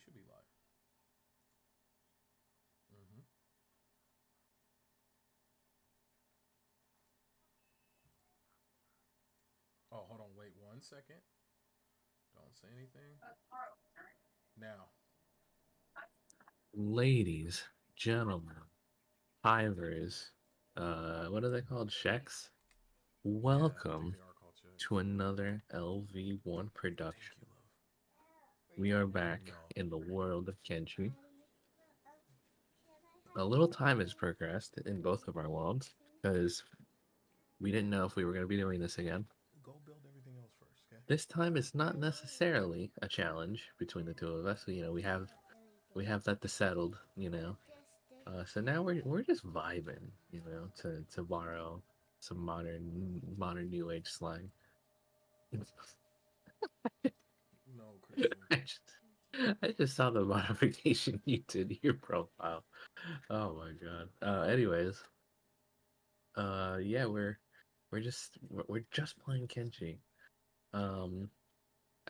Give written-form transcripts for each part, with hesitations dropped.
should be live. Mm-hmm. Oh, hold on. Wait 1 second. Don't say anything. Now. Ladies, gentlemen, hivers, what are they called? Sheks? Yeah, I think Welcome they are called chicks. to another LV1 Thank you, production. love. We are back No. in the world of Kenshi. A little time has progressed in both of our worlds because we didn't know if we were going to be doing this again. Go build everything else first, okay? This time it's not necessarily a challenge between the two of us. We have that settled. So now we're just vibing, to borrow some modern new age slang. No, Christian. I just, I just saw the modification you did to your profile. Oh my god. Anyways, yeah, we're just playing Kenshi. Um,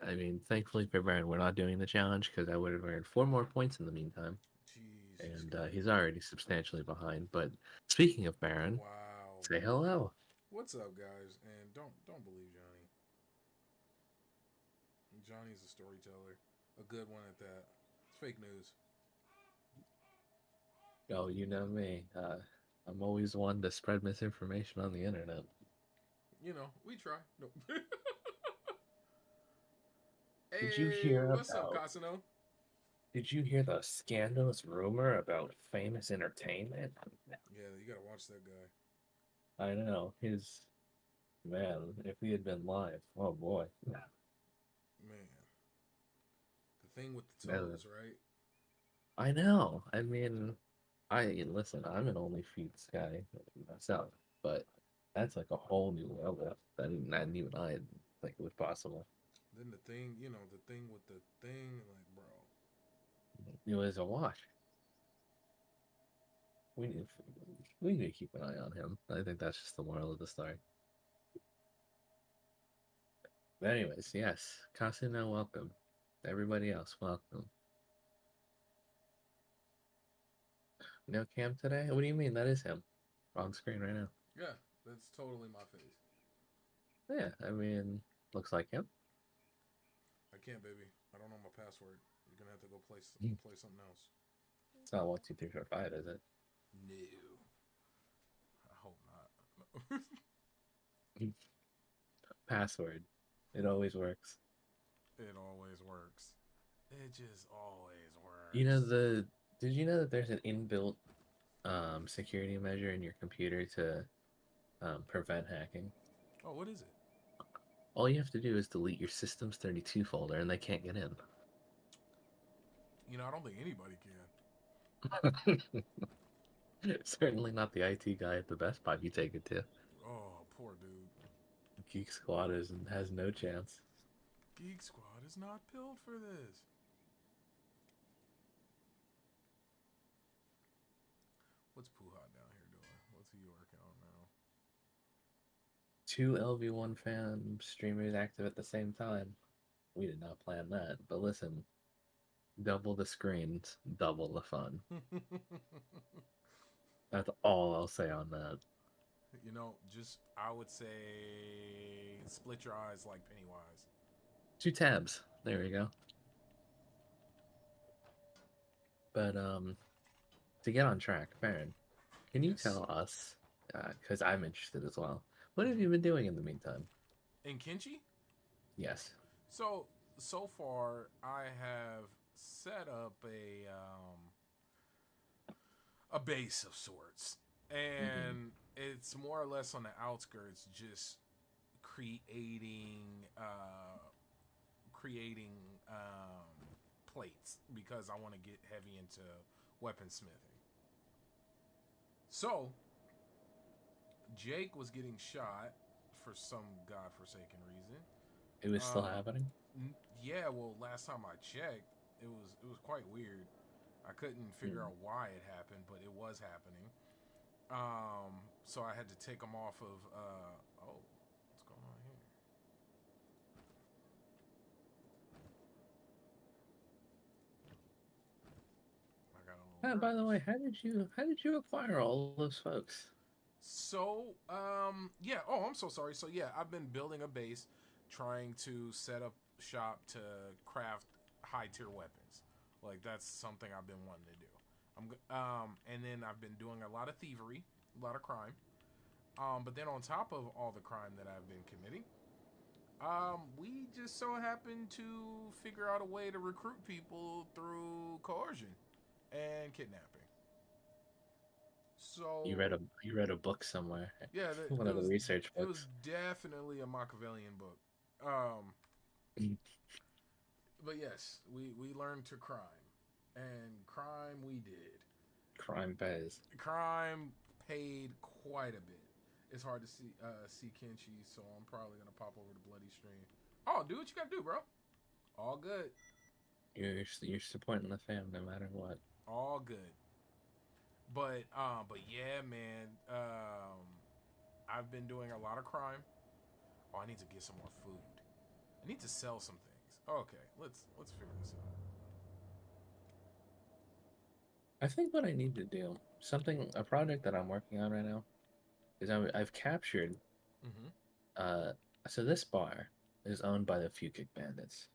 I mean, thankfully for Baron, we're not doing the challenge because I would have earned 4 more points in the meantime, Jesus and he's Christ. already substantially behind. But speaking of Baron, Wow. say hello. What's up, guys? And don't believe Johnny. Johnny's a storyteller, a good one at that. It's fake news. Oh, you know me. I'm always one to spread misinformation on the internet. You know, we try. No. Did you Hey, hear what's up, about? Casino? Did you hear the scandalous rumor about famous entertainment? Yeah, you gotta watch that guy. I know his man. If he had been live, oh boy. Man, the thing with the No, toes, right? I know. I mean, I listen. I'm an only feet guy myself, but that's like a whole new level that not even I think was possible. Then the thing, the thing with the thing, like, bro. It was a wash. We need we need to keep an eye on him. I think that's just the moral of the story. But anyways, yes, Kasuna, welcome. Everybody else, welcome. No cam today? What do you mean? That is him. Wrong screen right now. Yeah, that's totally my face. Yeah, I mean, looks like him. I can't, baby. I don't know my password. You're gonna have to go play something else. It's not 1 2 3 4 5, is it? No, I hope not. Password. It always works. It always works. It just always You know works. the did you know that there's an inbuilt security measure in your computer to prevent hacking? Oh, what is it? All you have to do is delete your Systems 32 folder and they can't get in. I don't think anybody can. Certainly not the IT guy at the Best Buy you take it to. Oh, poor dude. Geek Squad has no chance. Geek Squad is not built for this. What's Puha down here doing? What's he working on now? Two LV1 fan streamers active at the same time. We did not plan that, but listen, double the screens, double the fun. That's all I'll say on that. Just I would say split your eyes like Pennywise. Two tabs. There we go. But to get on track, Baron, can you Yes. tell us, because I'm interested as well, what have Mm-hmm. you been doing in the meantime? And Kenshi. Yes. So far, I have set up a base of sorts, Mm-hmm. and it's more or less on the outskirts, just creating creating plates because I want to get heavy into weaponsmithing. So Jake was getting shot for some godforsaken reason. It was still Uh, happening? yeah, well, last time I checked, it was quite weird. I couldn't figure Mm. out why it happened, but it was happening. So I had to take them off of. Oh, what's going on here? By the Herbs. way, how did you acquire all those folks? So, yeah. Oh, I'm so sorry. So, yeah, I've been building a base, trying to set up shop to craft high tier weapons. Like that's something I've been wanting to do. And then I've been doing a lot of thievery, a lot of crime. But then on top of all the crime that I've been committing, we just so happen to figure out a way to recruit people through coercion and kidnapping. You So read a you read a book somewhere, yeah, one of the research it was books. definitely a Machiavellian book. Um, but yes, we learned to crime, and crime we did. Crime pays. Crime paid quite a bit. It's hard to see Kenshi, so I'm probably gonna pop over to Bloody Stream. Oh, do what you gotta do, bro. All good, You're supporting the fam no matter what. all good. But yeah, man. I've been doing a lot of crime. Oh, I need to get some more food. I need to sell some things. Okay, let's figure this out. I think what I need to do, a project that I'm working on right now, is I've captured. Mm-hmm. Uh, so this bar is owned by the Few Kick Bandits.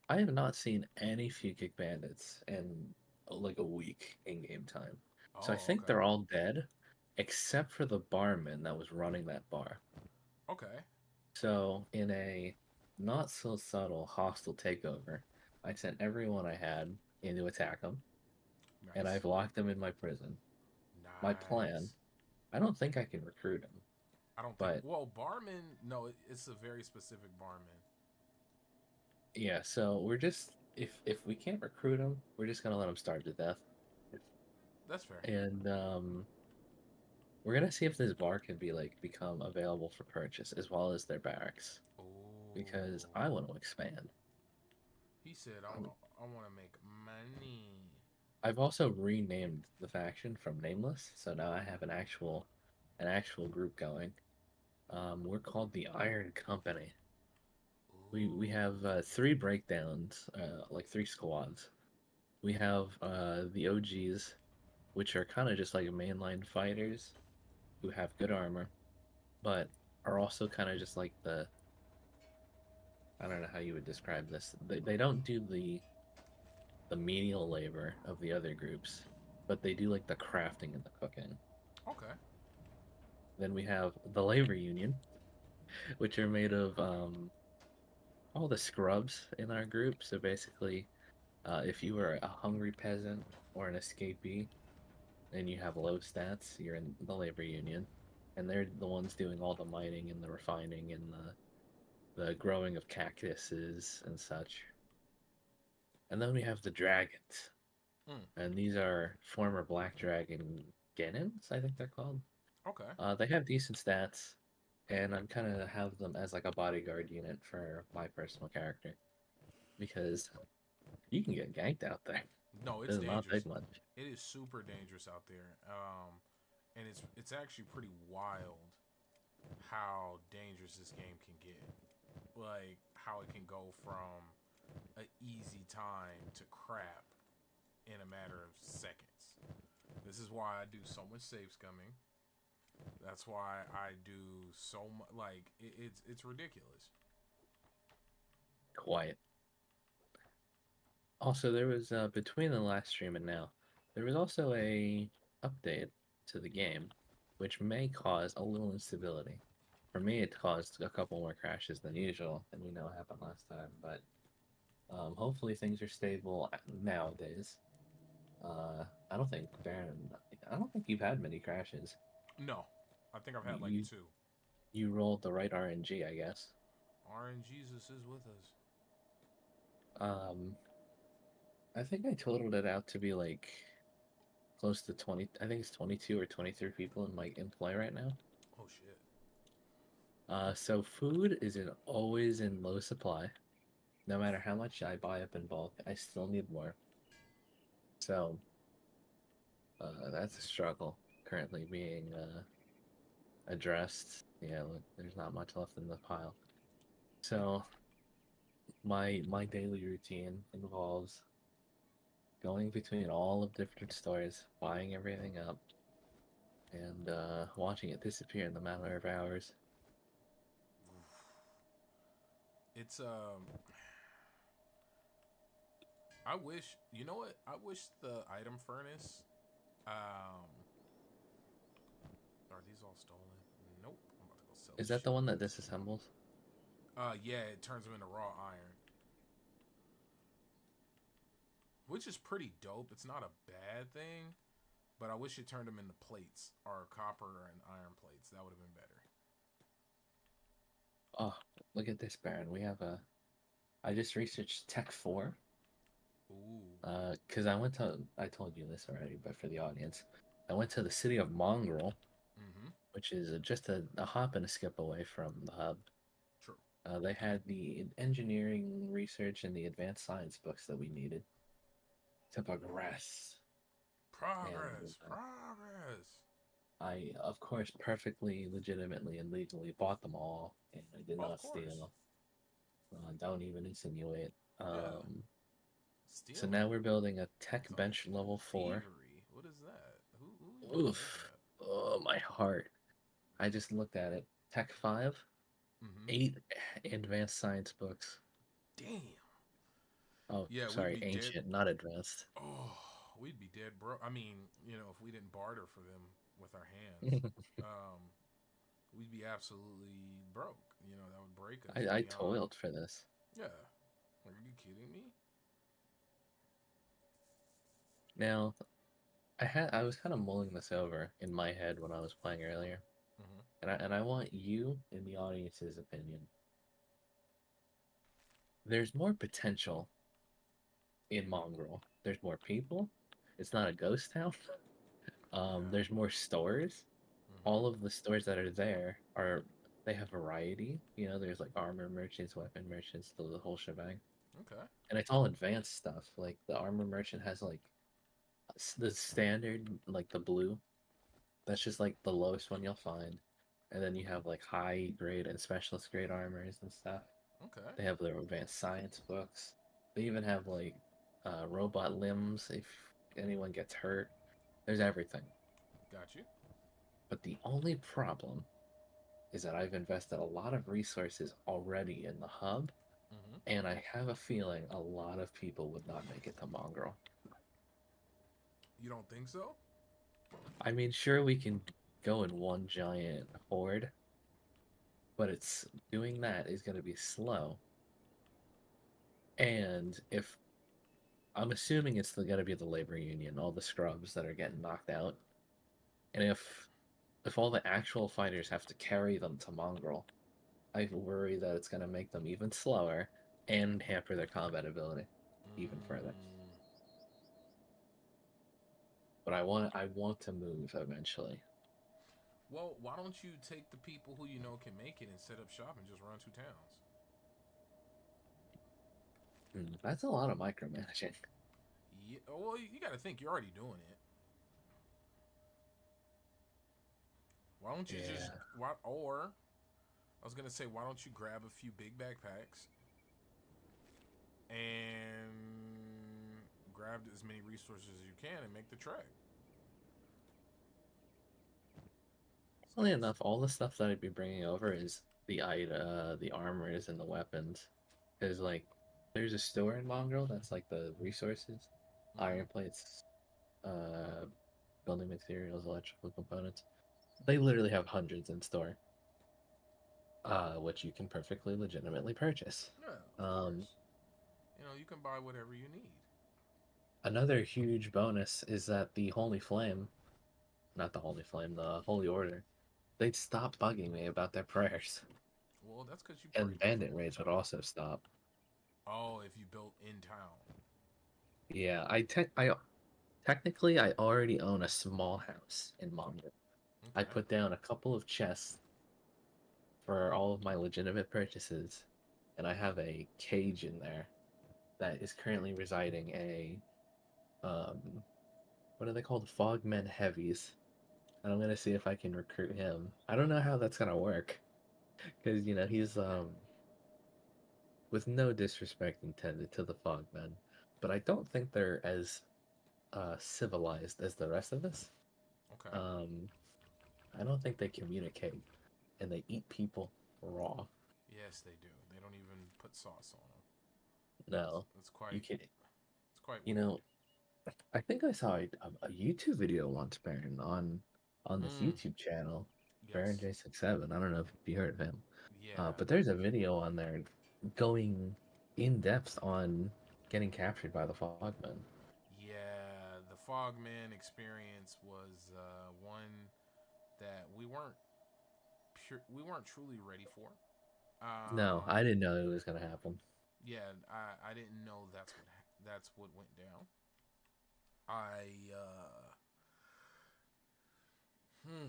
I have not seen any Few Kick Bandits in like a week in game time. So I Oh, think okay. they're all dead, except for the barman that was running that bar. Okay. So in a not so subtle hostile takeover, I sent everyone I had in to attack him, and Nice. I've locked them in my prison. My plan, Nice. I don't think I can recruit him, I don't think. but Well, barman. No, it's a very specific barman. yeah, so we're just if we can't recruit him, we're just gonna let him starve to death. That's fair. And we're gonna see if this bar can be like become available for purchase as well as their barracks because Oh, I want to expand. he said Um, I want to make money. I've also renamed the faction from Nameless, so now I have an actual group going. We're called the Iron Company. We have Ooh. three breakdowns, like three squads. We have the OGs, which are kind of just like mainline fighters who have good armor, but are also kind of just like I don't know how you would describe this. They don't do the menial labor of the other groups, but they do like the crafting and the cooking. Okay. Then we have the labor union, which are made of all the scrubs in our group. So basically, if you were a hungry peasant or an escapee and you have low stats, you're in the labor union, and they're the ones doing all the mining and the refining and the growing of cactuses and such. And then we have the dragons, Mm. and these are former Black Dragon Genins, I think they're called. Okay. They have decent stats, and I'm kind of have them as like a bodyguard unit for my personal character because you can get ganked out there. No, It it's does not dangerous. take much. It is super dangerous out there. And it's actually pretty wild how dangerous this game can get. Like how it can go from an easy time to crap in a matter of seconds. This is why I do so much safe scumming. That's why I do so much. Like it's ridiculous. Quiet. Also, there was between the last stream and now, there was also a update to the game, which may cause a little instability. For me, it caused a couple more crashes than usual, and we know what happened last time. But hopefully things are stable nowadays. I don't think Baron. I don't think you've had many crashes. No, I think I've You had like you, two. you rolled the right RNG, I guess. RNGesus is with us. Um, I think I totaled it out to be like close to 20. I think it's 22 or 23 people in play right now. Oh shit. So food is always in low supply. No matter how much I buy up in bulk, I still need more. So that's a struggle currently being addressed. Yeah, look, there's not much left in the pile. So my daily routine involves going between all of different stores, buying everything up, and watching it disappear in the matter of hours. It's I wish, you know what? I wish the item furnace. Are these all stolen? Nope. I'm about to go sell Is this that the shit. one that disassembles? Yeah, it turns them into raw iron, which is pretty dope. It's not a bad thing, but I wish it turned them into plates or copper and iron plates. That would have been better. Oh, look at this, Baron. We have a. I just researched Tech 4. Ooh. Because I went to. I told you this already, but for the audience, I went to the city of Mongrel, Mm-hmm. which is just a hop and a skip away from the hub. True. They had the engineering research and the advanced science books that we needed to progress. And Progress. Progress. I, of course, perfectly, legitimately, and legally bought them all, and I did Of not course. steal. Don't even insinuate. Yeah. So Stealing. now we're building a tech Sounds like bench level 4. thievery. What is that? Who even does Oof. that? Oh, my heart. I just looked at it. Tech 5, Mm-hmm. 8 advanced science books. Damn. Oh, Yeah, we'd sorry, be dead. ancient, not advanced. Oh, we'd be dead, bro. I mean, if we didn't barter for them with our hands, um, we'd be absolutely broke. That would break us I beyond. toiled for this. Yeah. Are you kidding me? Now, I was kind of mulling this over in my head when I was playing earlier, Mm-hmm. and I want you in the audience's opinion. There's more potential in Mongrel. There's more people. It's not a ghost town. Yeah. There's more stores. Mm-hmm. All of the stores that are there are they have variety. There's like armor merchants, weapon merchants, the whole shebang, Okay. and it's all advanced stuff. Like the armor merchant has like the standard, like the blue. That's just like the lowest one you'll find, and then you have like high grade and specialist grade armors and stuff. Okay. They have their advanced science books. They even have like robot limbs if anyone gets hurt. There's everything. Got you. But the only problem is that I've invested a lot of resources already in the hub, Mm-hmm. and I have a feeling a lot of people would not make it to Mongrel. You don't think so? I mean, sure, we can go in one giant horde, but it's doing that is going to be slow. And if I'm assuming it's going to be the labor union, all the scrubs that are getting knocked out, and if all the actual fighters have to carry them to Mongrel, I worry that it's going to make them even slower and hamper their combat ability even further. Mm. But I want to move eventually. Well, why don't you take the people who you know can make it and set up shop and just run two towns? That's a lot of micromanaging. Yeah. Well, you got to think you're already doing it. Why don't you just Yeah. why or I was gonna say why don't you grab a few big backpacks and grab as many resources as you can and make the trek. Funnily enough, all the stuff that I'd be bringing over is the armors and the weapons. Because like, there's a store in Mongrel that's like the resources, Mm-hmm. iron plates, uh, building materials, electrical components. They literally have hundreds in store, which you can perfectly legitimately purchase. Yeah, of Um, course. You can buy whatever you need. Another huge bonus is that the Holy Flame, not the Holy Flame, the Holy Order, they'd stop bugging me about their prayers. Well, that's because you pray And bandit perfectly raids would fine. also stop. Oh, if you built in town. Yeah, I technically I already own a small house in Monmouth. I Okay. put down a couple of chests for all of my legitimate purchases, and I have a cage in there that is currently residing um what are they called? Fogmen Heavies. And I'm gonna see if I can recruit him. I don't know how that's gonna work. Because he's with no disrespect intended to the Fogmen, but I don't think they're as civilized as the rest of us. Okay. Um, I don't think they communicate, and they eat people raw. Yes, they do. They don't even put sauce on them. No, It's you quite. can. It's quite You weird. know, I think I saw a YouTube video once, Baron, on this Mm. YouTube channel, Yes. BaronJ67. I don't know if you heard of him, Yeah. but there's a video on there going in depth on getting captured by the Fogmen. Yeah. The Fogman experience was one that we weren't truly ready for. No, I didn't know it was gonna happen. Yeah, I didn't know that's what went down. I hmm,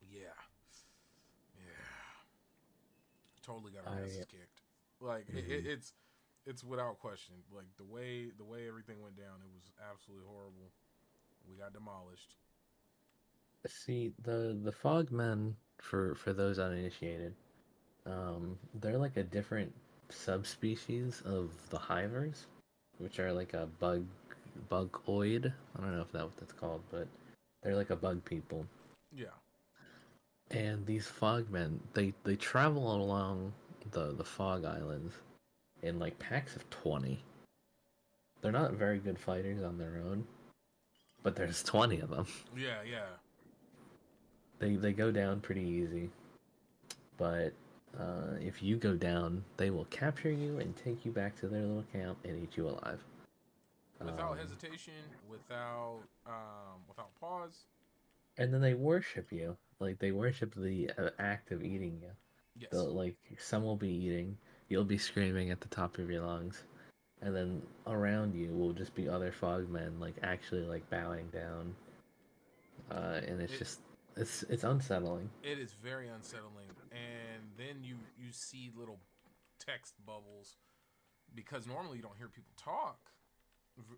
yeah, yeah, totally got our I asses kicked. Like mhm. it's without question. Like the way everything went down, it was absolutely horrible. We got demolished. See the Fogmen for those uninitiated. They're like a different subspecies of the Hivers, which are like a bugoid. I don't know if that's what that's called, but they're like a bug people. Yeah. And these Fogmen, they travel along the Fog Islands in like packs of 20. They're not very good fighters on their own, but there's 20 of them. Yeah, yeah. They go down pretty easy, but if you go down, they will capture you and take you back to their little camp and eat you alive. Without Um, hesitation, without pause. and then they worship you, like they worship the act of eating you. Yes. They'll like some will be eating, you'll be screaming at the top of your lungs, and then around you will just be other fogmen like actually like bowing down, and it's It just it's unsettling. it is very unsettling. And then you see little text bubbles because normally you don't hear people talk.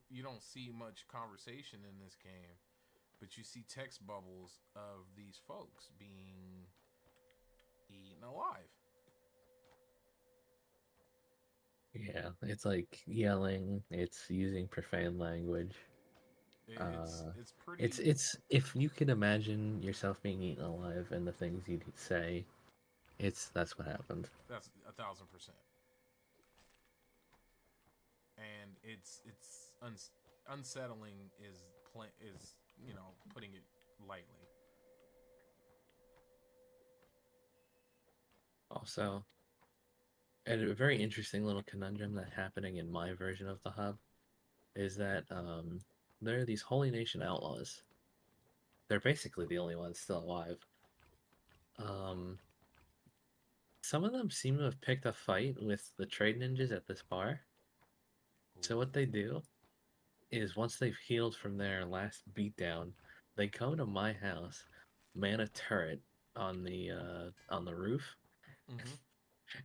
You don't see much conversation in this game, but you see text bubbles of these folks being eaten alive. Yeah, it's like yelling, it's using profane language. Uh, It's pretty. it's if you can imagine yourself being eaten alive and the things you'd say, it's that's what happened. That's 1,000%, and unsettling is putting it lightly. Also, and a very interesting little conundrum that happening in my version of the hub is that there are these Holy Nation outlaws. They're basically the only ones still alive. Um, some of them seem to have picked a fight with the trade ninjas at this bar. So what they Ooh. do is once they've healed from their last beatdown, they come to my house, man a turret on the roof, Mm-hmm.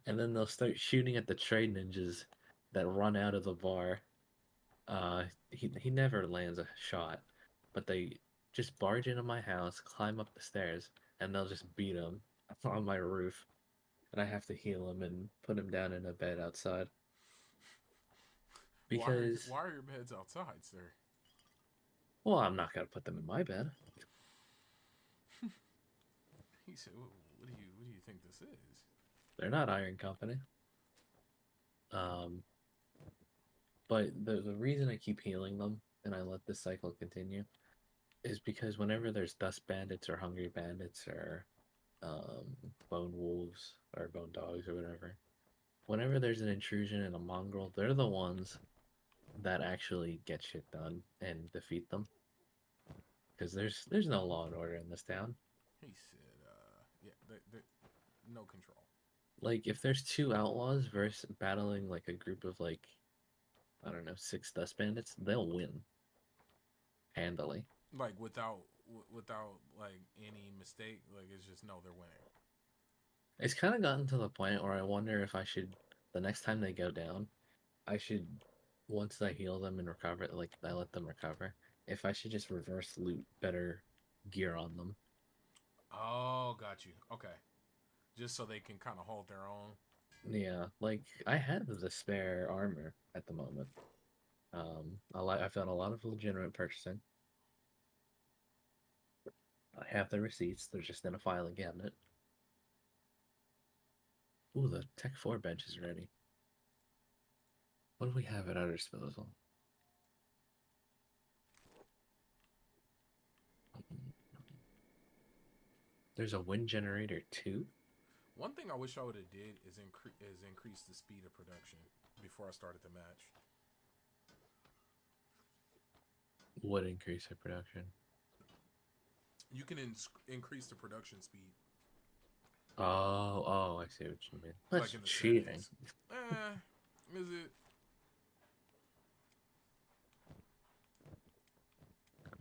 and then they'll start shooting at the trade ninjas that run out of the bar. He never lands a shot, but they just barge into my house, climb up the stairs, and they'll just beat him on my roof, and I have to heal him and put him down in a bed outside because, Why are your beds outside, sir? well, I'm not gonna put them in my bed. He said, what do you think this is?" They're not Iron Company. Um, but the reason I keep healing them and I let this cycle continue is because whenever there's dust bandits or hungry bandits or bone wolves or bone dogs or whatever, whenever there's an intrusion in a mongrel, they're the ones that actually get shit done and defeat them. Because there's no law and order in this town. He said, "Yeah, no control." Like if there's two outlaws versus battling like a group of like I don't know 6 dust bandits, they'll win handily. Like without like any mistake, like it's just no, they're winning. It's kind of gotten to the point where I wonder if I should the next time they go down, I should once I heal them and recover, like I let them recover, if I should just reverse loot better gear on them. Oh, got you. Okay, just so they can kind of hold their own. Yeah, like I have the spare armor at the moment. I've done a lot of legitimate purchasing. I have the receipts. They're just in a filing cabinet. Ooh, the Tech 4 bench is ready. What do we have at our disposal? There's a wind generator too. One thing I wish I would have did is increase the speed of production before I started the match. Would increase the production. You can increase the production speed. Oh, I see what you mean. That's Like in the cheating. settings. Is it?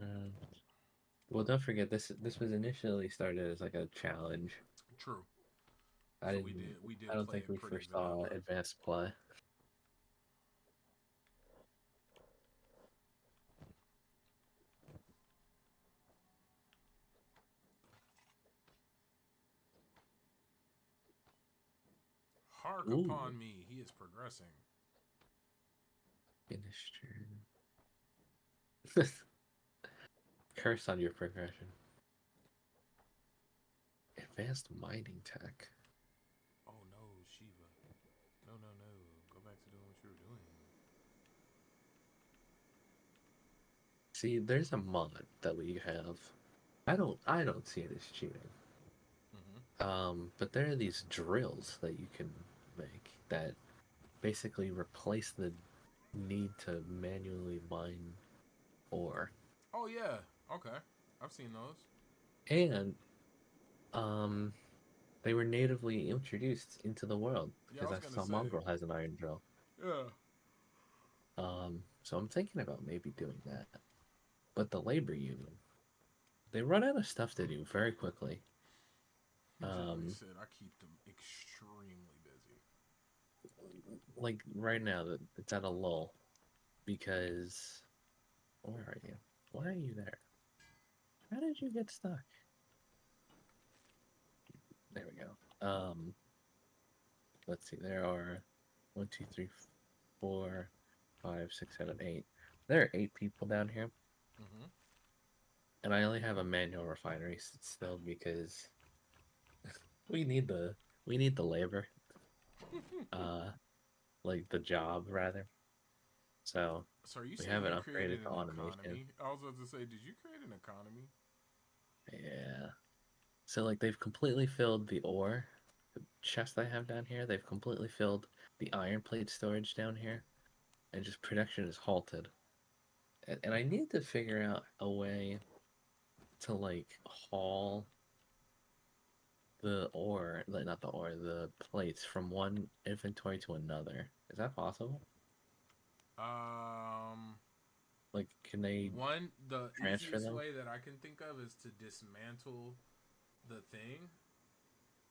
Um, well, don't forget this was initially started as like a challenge. True. I So didn't. we I did don't play think it we pretty foresaw vanilla. advanced play. Hark Ooh, upon me, he is progressing. finish turn. Curse on your progression. Advanced mining tech. Oh no, Shiva. No, no, no. Go back to doing what you were doing. See, there's a mod that we have. I don't see it as cheating. Mm-hmm. But there are these drills that you can make that basically replace the need to manually mine ore. Oh yeah. Okay. I've seen those. And um they were natively introduced into the world Yeah, I because was I gonna saw say. Mongrel has an iron drill. Yeah. So I'm thinking about maybe doing that. But the labor union, they run out of stuff to do very quickly. He generally Um, said I keep them extremely busy. like right now, that it's at a lull because where are you? Why are you there? How did you get stuck? There we go. Let's see. There are one, two, three, four, five, six, seven, eight. There are 8 people down here, Mm-hmm. and I only have a manual refinery still because we need the we need the labor, uh, like the job rather. So So are you we saying haven't you upgraded created to an automation. economy? I was about to say, did you create an economy? Yeah. So like they've completely filled the ore, the chest I have down here. They've completely filled the iron plate storage down here, and just production is halted. And I need to figure out a way to like haul the ore, like not the ore, the plates from one inventory to another. Is that possible? Um, Like, can they the transfer easiest them? way that I can think of is to dismantle the thing,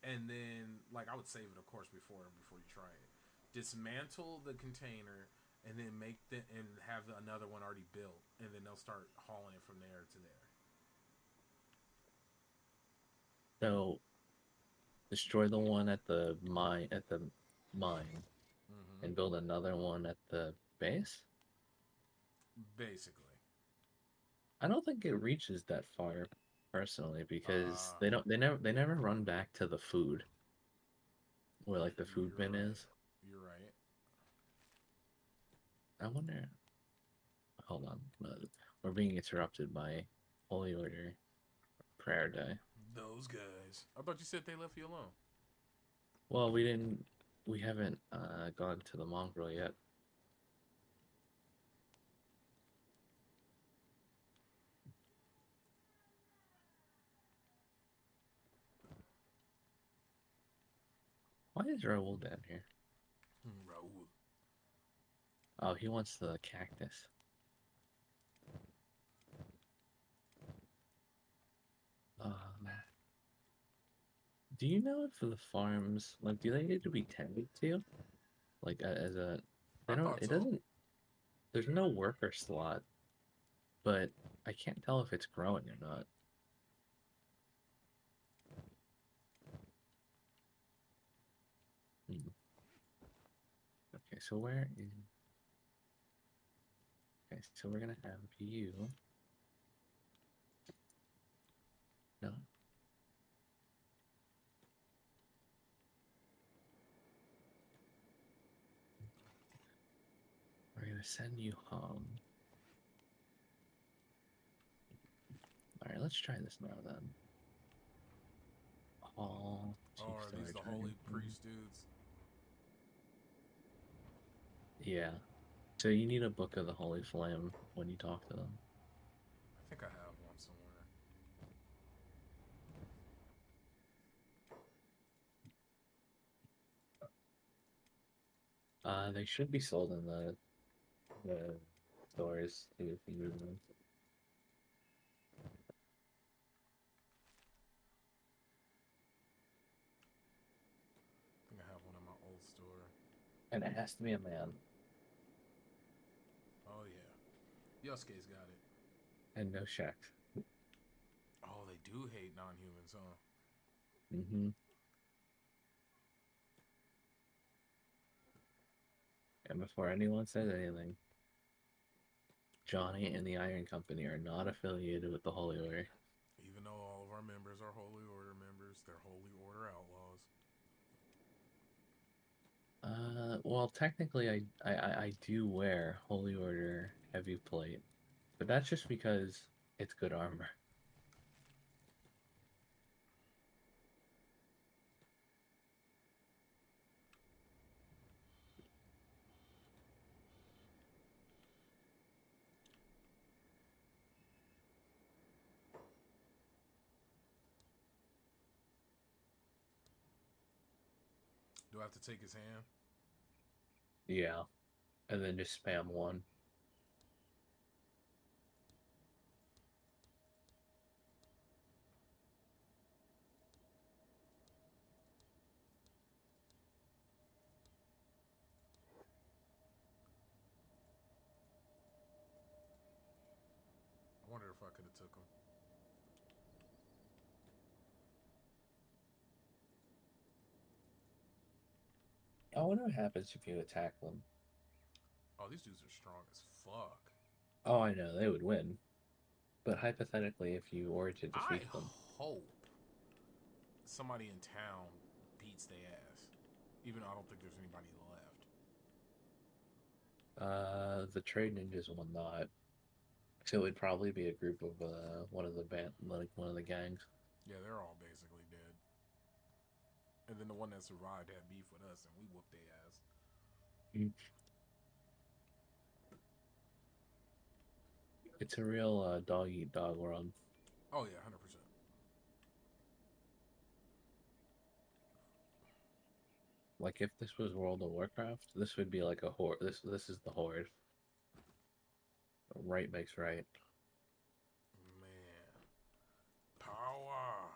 and then like I would save it, of course, before you try it. Dismantle the container, and then make the and have another one already built, and then they'll start hauling it from there to there. So destroy the one at the mine Mm-hmm. and build another one at the base? Basically. I don't think it reaches that far personally because Uh, they never run back to the food where like the food you're bin right. is. You're right. I wonder. Hold on, we're being interrupted by Holy Order prayer day. Those guys. I thought you said they left you alone. Well, we haven't gone to the mongrel yet. Why is Raoul down here? Raul. Oh, he wants the cactus. Um, do you know if the farms like do they need to be tended to? Like as a they I don't. thought It so. doesn't. There's no worker slot, but I can't tell if it's growing or not. Hmm. Okay, so where is... Okay, so we're gonna have you... No. We're gonna send you home. Alright, let's try this now then. All Oh, are two-star these the holy dragon. priest dudes? Yeah. So you need a book of the Holy Flame when you talk to them. I think I have one somewhere. They should be sold in the stores if you move them. I think I have one in my old store. And it has to be a man. Oh yeah, Yosuke's got it. And no shacks. Oh, they do hate non-humans, huh? Mm-hmm. And before anyone says anything, Johnny and the Iron Company are not affiliated with the Holy Order. Even though all of our members are Holy Order members, they're Holy Order outlaws. Well, technically, I do wear Holy Order heavy plate, but that's just because it's good armor. Do I have to take his hand? Yeah, and then just spam one. I wonder if I could have took him. I wonder what happens if you attack them. Oh, these dudes are strong as fuck. Oh, I know, they would win. But hypothetically, if you were to I defeat them, hope somebody in town beats their ass. Even though I don't think there's anybody left. the trade ninjas will not. So it would probably be a group of one of the band, like one of the gangs. Yeah, they're all basically dead. And then the one that survived had beef with us, and we whooped their ass. Mm. It's a real dog eat dog world. Oh yeah, 100%. Like if this was World of Warcraft, this would be like a horde. This is the horde. Right makes right. Man, power.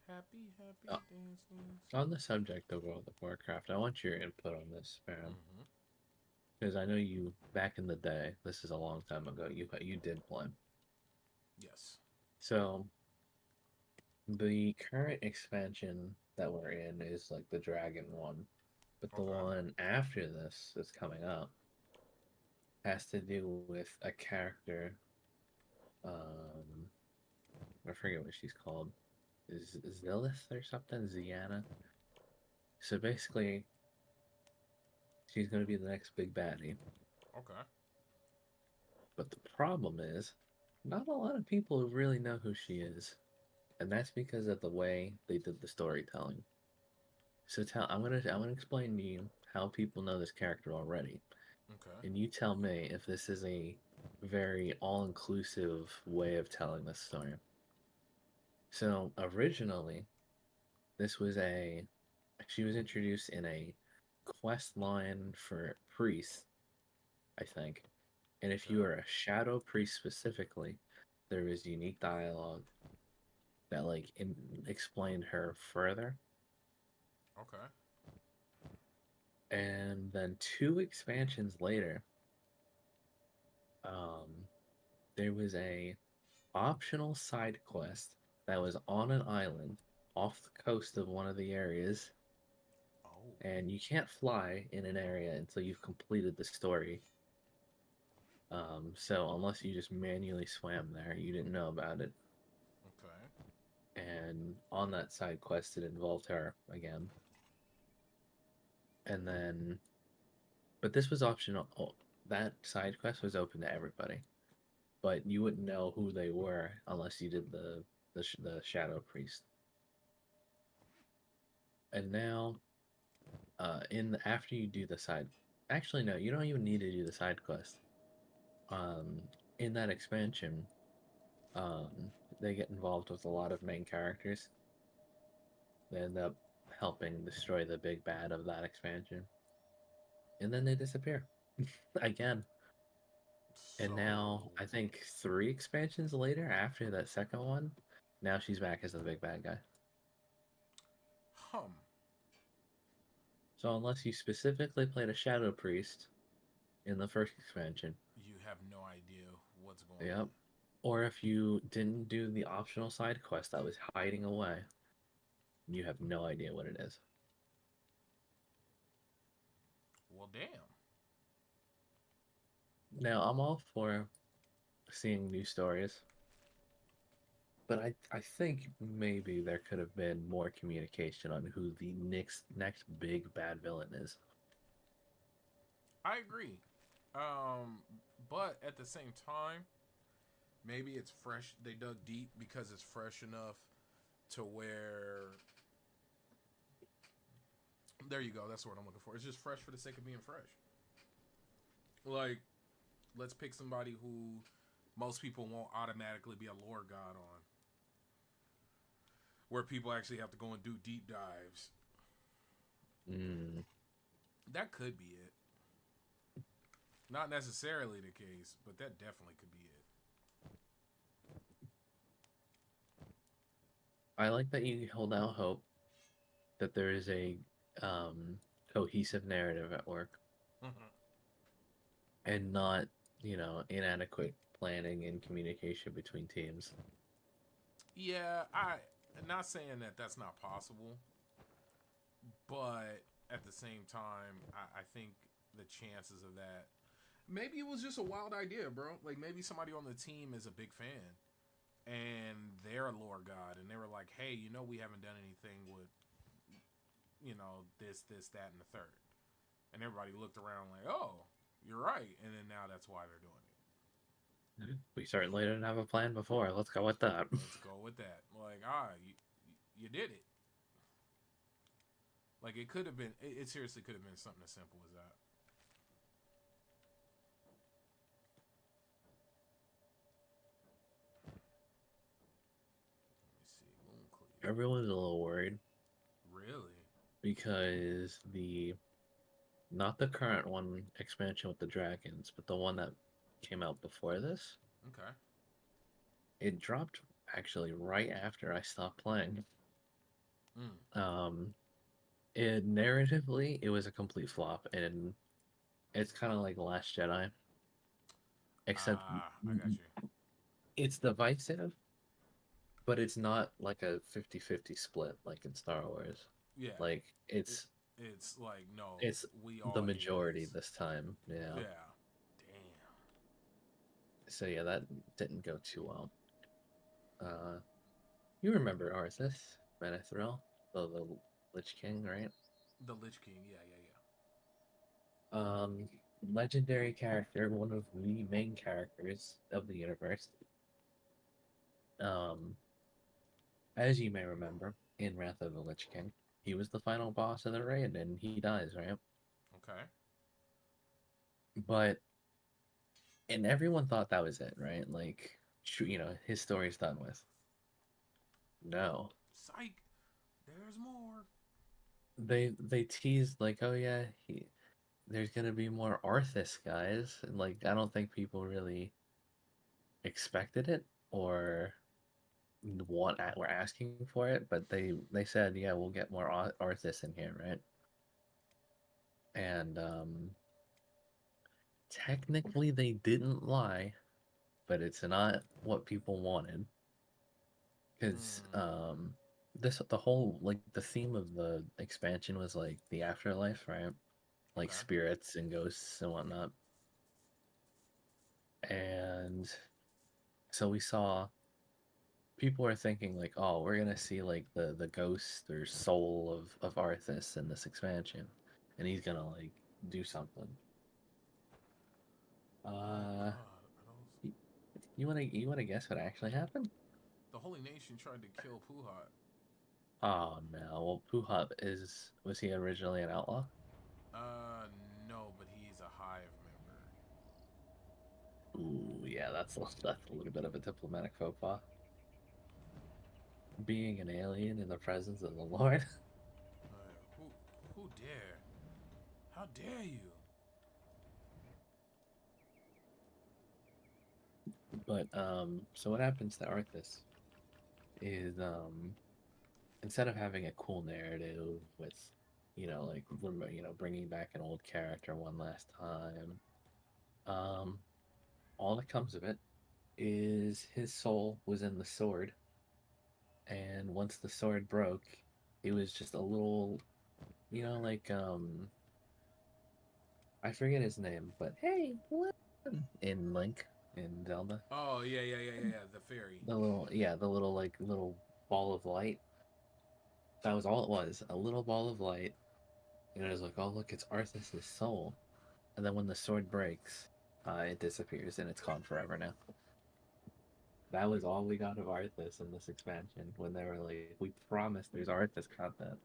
Happy, happy Uh, dancing. on the subject of World of Warcraft, I want your input on this, Baron, Mm-hmm. because I know you back in the day. This is a long time ago. You did play. Yes. So the current expansion that we're in is like the Dragon one, but the Okay. one after this that's coming up has to do with a character. Um, I forget what she's called. Is Zillith or something? Ziana. So basically, she's going to be the next big baddie. Okay. But the problem is, not a lot of people really know who she is, and that's because of the way they did the storytelling. So I'm gonna explain to you how people know this character already, Okay. and you tell me if this is a very all-inclusive way of telling this story. So originally, this was a she was introduced in a quest line for priests, I think. And if you Okay. were a shadow priest specifically, there was unique dialogue that explained her further. Okay. And then two expansions later, um, there was a optional side quest that was on an island off the coast of one of the areas, Oh. and you can't fly in an area until you've completed the story. So unless you just manually swam there, you didn't know about it. Okay. And on that side quest, it involved her again. And then, but this was optional. That side quest was open to everybody, but you wouldn't know who they were unless you did the Shadow Priest. And now, after you do the side, actually no, you don't even need to do the side quest. Um, in that expansion, they get involved with a lot of main characters. They end up helping destroy the big bad of that expansion, and then they disappear again. And now, So, I think three expansions later, after that second one, now she's back as the big bad guy. hum. So unless you specifically played a Shadow Priest in the first expansion, You have no idea what's going yep. on. Or if you didn't do the optional side quest that was hiding away, you have no idea what it is. Well, damn. Now, I'm all for seeing new stories, but I think maybe there could have been more communication on who the next big bad villain is. I agree. Um, but at the same time, maybe it's fresh. They dug deep because it's fresh enough to where. There you go. That's the word I'm looking for. It's just fresh for the sake of being fresh. Like, let's pick somebody who most people won't automatically be a lore god on, where people actually have to go and do deep dives. Mm, That could be it. Not necessarily the case, but that definitely could be it. I like that you hold out hope that there is a um, cohesive narrative at work and not, inadequate planning and communication between teams. Yeah, I'm not saying that that's not possible, but at the same time, I think the chances of that. Maybe it was just a wild idea, bro. Like maybe somebody on the team is a big fan and they're a lore god, and they were like, "Hey, we haven't done anything with this, that, and the third." And everybody looked around like, "Oh, you're right," and then now that's why they're doing it. We certainly didn't have a plan before. Let's go with that. Let's go with that. Like, you did it. Like it could have been. It seriously could have been something as simple as that. Let me see. Moon cleave. Everyone's a little worried Really? because not the current one expansion with the dragons, but the one that came out before this, Okay. it dropped actually right after I stopped playing. Mm. Um, narratively, it was a complete flop, and it's kind of like Last Jedi, except Ah, I got you. it's divisive, but it's not like a 50-50 split like in Star Wars. Yeah. Like It, it's like no, it's we the all hate majority this. this time. Yeah. Yeah. Damn. So yeah, that didn't go too well. Uh, you remember Arthas, Menethil, the Lich King, right? The Lich King. Yeah, yeah, yeah. Um, legendary character, one of the main characters of the universe. Um, as you may remember, in Wrath of the Lich King, he was the final boss of the raid, and he dies, right? Okay. But and everyone thought that was it, right? Like, his story's done with. No. Psych. There's more. They teased like, oh yeah, there's gonna be more Arthas guys, and like I don't think people really expected it or were asking for it, but they said, yeah, we'll get more Arthas in here, right? And technically they didn't lie, but it's not what people wanted because Hmm. this the whole like the theme of the expansion was like the afterlife, right? Like Okay. spirits and ghosts and whatnot. And so we saw people are thinking like, oh, we're gonna see like the ghost or soul of Arthas in this expansion, and he's gonna like do something. Oh Uh, God. Are those... you wanna guess what actually happened? The Holy Nation tried to kill Puhat. Oh no. Well, Puhop is was he originally an outlaw? Uh, no, but he's a hive member. Ooh, yeah, that's a little bit of a diplomatic faux pas. Being an alien in the presence of the Lord. Who dare? How dare you? But so what happens to Arthas is instead of having a cool narrative with, like bringing back an old character one last time, um, all that comes of it is his soul was in the sword, and once the sword broke, it was just a little, like I forget his name, but hey, what in Link in Zelda, Oh yeah. The fairy. the little yeah, the little like little ball of light. That was all it was, a little ball of light, and it was like, oh look, it's Arthas's soul. And then when the sword breaks, it disappears and it's gone forever now. That was all we got of Arthas in this expansion when they were like, we promise there's Arthas content.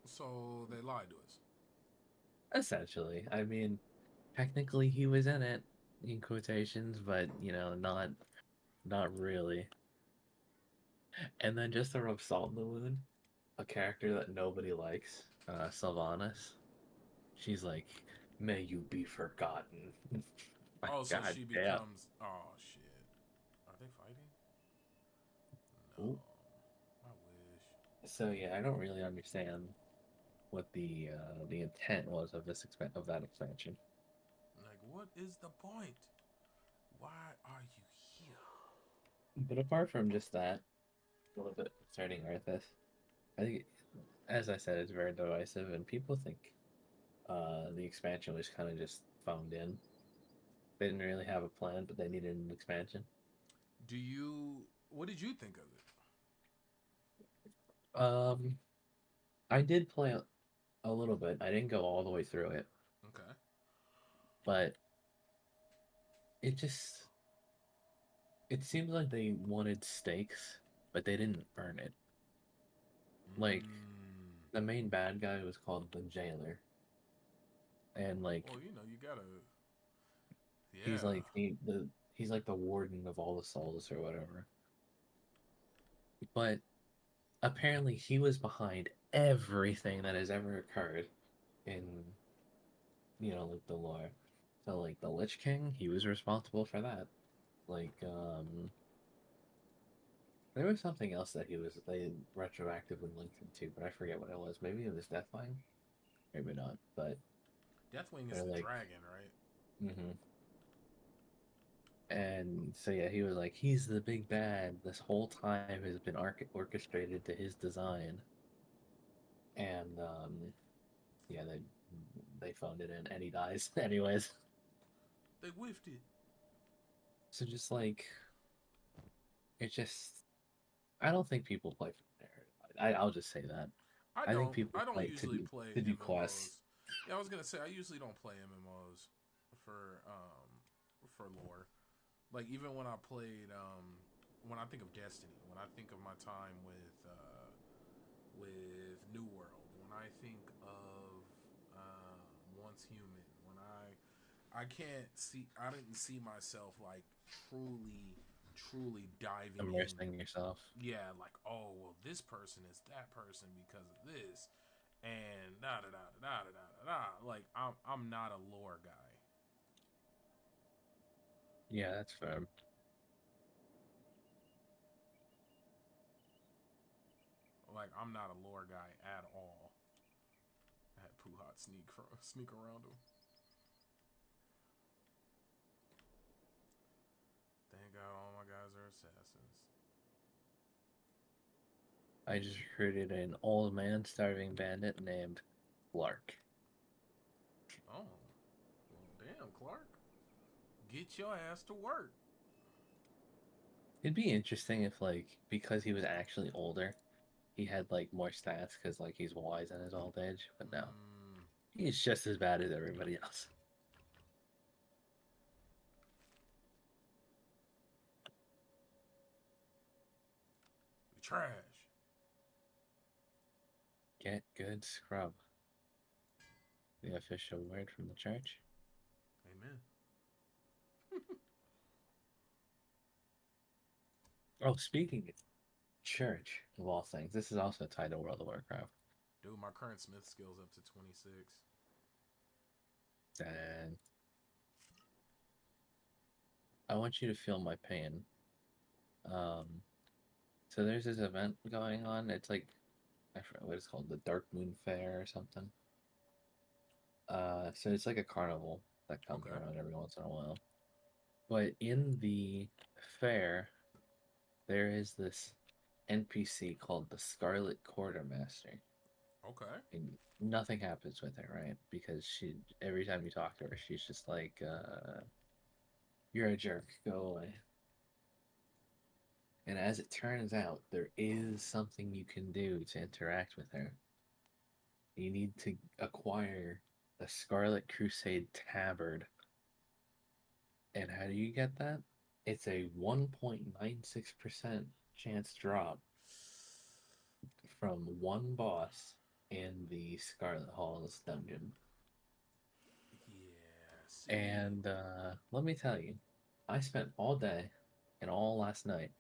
So they lied to us. Essentially. I mean, technically he was in it, in quotations, but not really. And then just to rub salt in the wound, a character that nobody likes, Sylvanas, she's like, may you be forgotten. My Oh, so god she damn. becomes. Oh shit. Are they fighting? No. Ooh. I wish. So yeah, I don't really understand what the intent was of of that expansion. Like, what is the point? Why are you here? But apart from just that, a little bit concerning Arthas, I think, as I said, it's very divisive, and people think the expansion was kind of just phoned in. They didn't really have a plan, but they needed an expansion. Do you? What did you think of it? Um, I did play a little bit. I didn't go all the way through it, Okay. but it just it seems like they wanted stakes, but they didn't earn it. Like Mm. the main bad guy was called the Jailer, and like Well, you gotta. he's Yeah. like he's like the warden of all the souls or whatever. But apparently he was behind everything that has ever occurred in like the lore. So like the Lich King, he was responsible for that. Like there was something else that they retroactively linked him to, but I forget what it was. Maybe it was Deathwing, maybe not. But Deathwing is they're the like, dragon, right? hmm. And so yeah, he was like, he's the big bad. This whole time has been orchestrated to his design, and yeah, they phoned it in, and he dies anyways. They whiffed it. So just like it just, I don't think people play for the narrative. I'll just say that. I think people I don't play usually play to do quests. MMOs. Yeah, I was gonna say I usually don't play MMOs for lore. Like even when I played when I think of Destiny, when I think of my time with New World, when I think of Once Human, when I didn't see myself like truly truly diving in. Immersing yourself. Yeah, like, oh well, this person is that person because of this, and da da da da da da da. Like, I'm not a lore guy. Yeah, that's fair. Like, I'm not a lore guy at all. I had Puhat sneak around him. Thank God all my guys are assassins. I just recruited an old man starving bandit named Clark. Oh, well, damn, Clark. Get your ass to work. It'd be interesting if, like, because he was actually older, he had like more stats because like he's wise in his old age. But no, Mm, he's just as bad as everybody else. trash. Get good scrub. The official word from the church. Amen. Oh, speaking of church, of all things, this is also tied to World of Warcraft. Dude, my current smith skill's up to 26. And I want you to feel my pain. Um, so there's this event going on. It's like, I forget what it's called, the Dark Moon Fair or something. So it's like a carnival that comes Okay. around every once in a while. But in the fair, there is this NPC called the Scarlet Quartermaster. Okay. And nothing happens with her, right? Because she, every time you talk to her, she's just like, you're a jerk, go away. And as it turns out, there is something you can do to interact with her. You need to acquire the Scarlet Crusade Tabard. And how do you get that? It's a 1.96% chance drop from one boss in the Scarlet Halls dungeon. Yeah, see. And let me tell you, I spent all day and all last night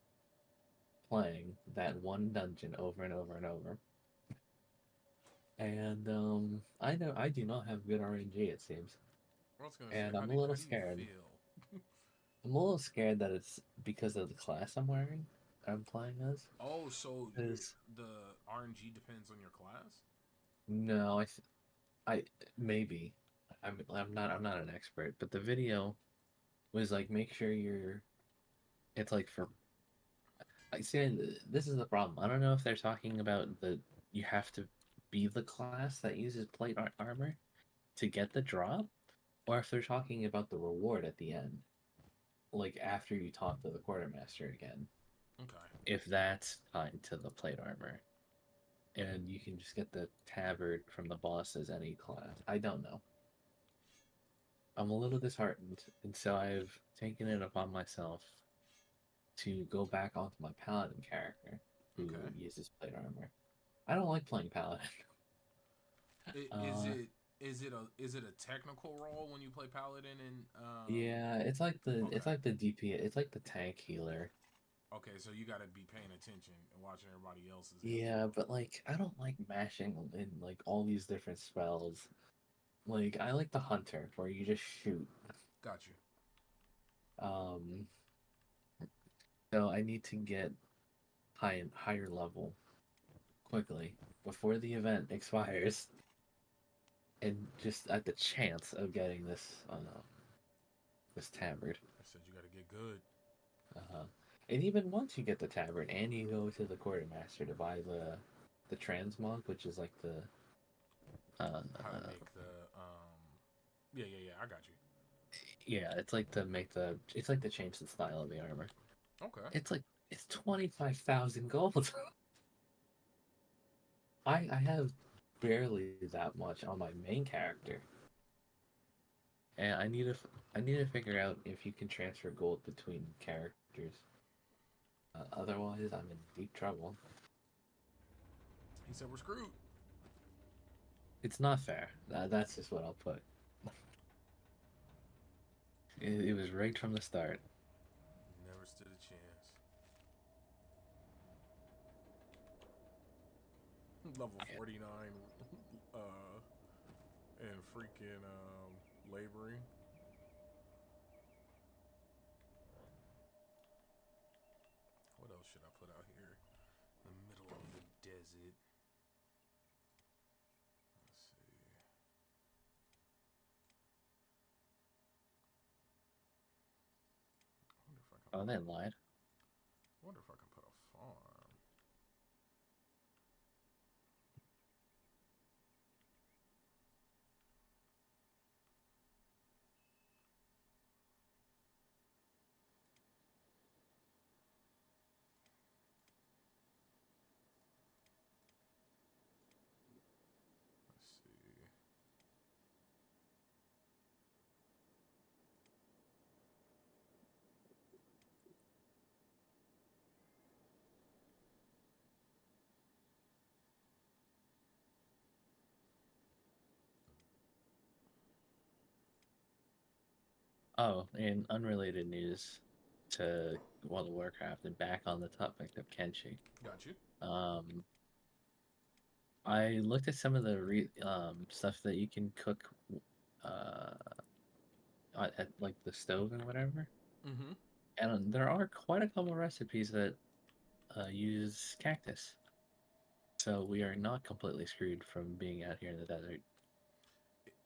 playing that one dungeon over and over and over. And I know I do not have good RNG, it seems. I was gonna say, And I'm a how little do you scared. feel? I'm a little scared that it's because of the class I'm wearing. I'm playing as. Oh, so Because the RNG depends on your class? no, I maybe I'm not an expert, but the video was like make sure you're. It's like for I see. This is the problem. I don't know if they're talking about the you have to be the class that uses plate armor to get the drop, or if they're talking about the reward at the end, like after you talk to the quartermaster again. Okay. If that's tied to the plate armor, and you can just get the tabard from the boss as any class. I don't know. I'm a little disheartened, and so I've taken it upon myself to go back onto my paladin character who Okay. uses plate armor. I don't like playing paladin. Is Uh, it a technical role when you play paladin and yeah, it's okay. like the DP, it's like the tank healer. Okay, so you got to be paying attention and watching everybody else's health Yeah, go. but like I don't like mashing in like all these different spells. Like I like the hunter where you just shoot. Got you. Um, so I need to get higher level quickly before the event expires, and just at the chance of getting this tabard. I said you got to get good. Uh-huh. And even once you get the tabard, and you go to the quartermaster to buy the transmog, which is like the uh, How to uh make the yeah, yeah, yeah, I got you. yeah, it's like to make it's like to change the style of the armor. Okay. It's like it's 25,000 gold. I have barely that much on my main character, and I need to figure out if you can transfer gold between characters. Otherwise, I'm in deep trouble. He said we're screwed. It's not fair. That's just what I'll put. It was rigged from the start. Never stood a chance. Level 49 uh and freaking laboring. What else should I put out here? In the middle of the desert. Let's see. I wonder if I can Oh, put they lied. I wonder if I can put a farm. Let's see. Oh, in unrelated news to World of Warcraft and back on the topic of Kenshi. Got you. Um, I looked at some of the stuff that you can cook uh, at like the stove and whatever, Mm-hmm. and there are quite a couple recipes that use cactus. So we are not completely screwed from being out here in the desert.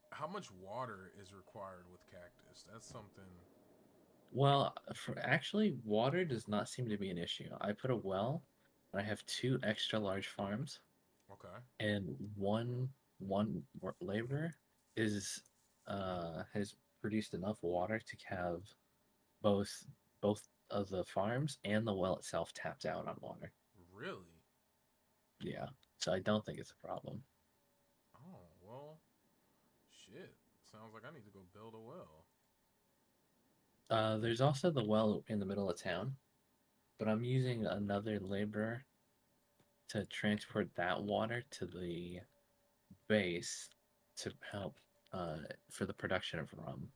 How much water is required with cactus? That's something. Well, actually, water does not seem to be an issue. I put a well, and I have two extra large farms, Okay. and one laborer is has produced enough water to have both both of the farms and the well itself tapped out on water. Really? Yeah, so I don't think it's a problem. Oh, well, shit. Sounds like I need to go build a well. There's also the well in the middle of town, but I'm using another laborer to transport that water to the base to help for the production of rum.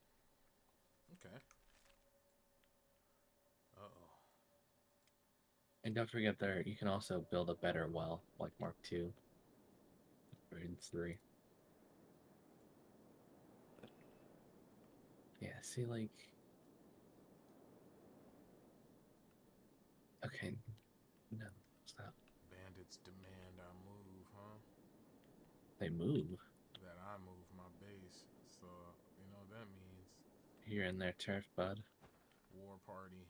Okay. Uh-oh. And don't forget there you can also build a better well like Mark II or 3. Yeah, see like okay, no, stop. Bandits demand I move, huh? They move. That I move my base. So, you know what that means. You're in their turf, bud. War party.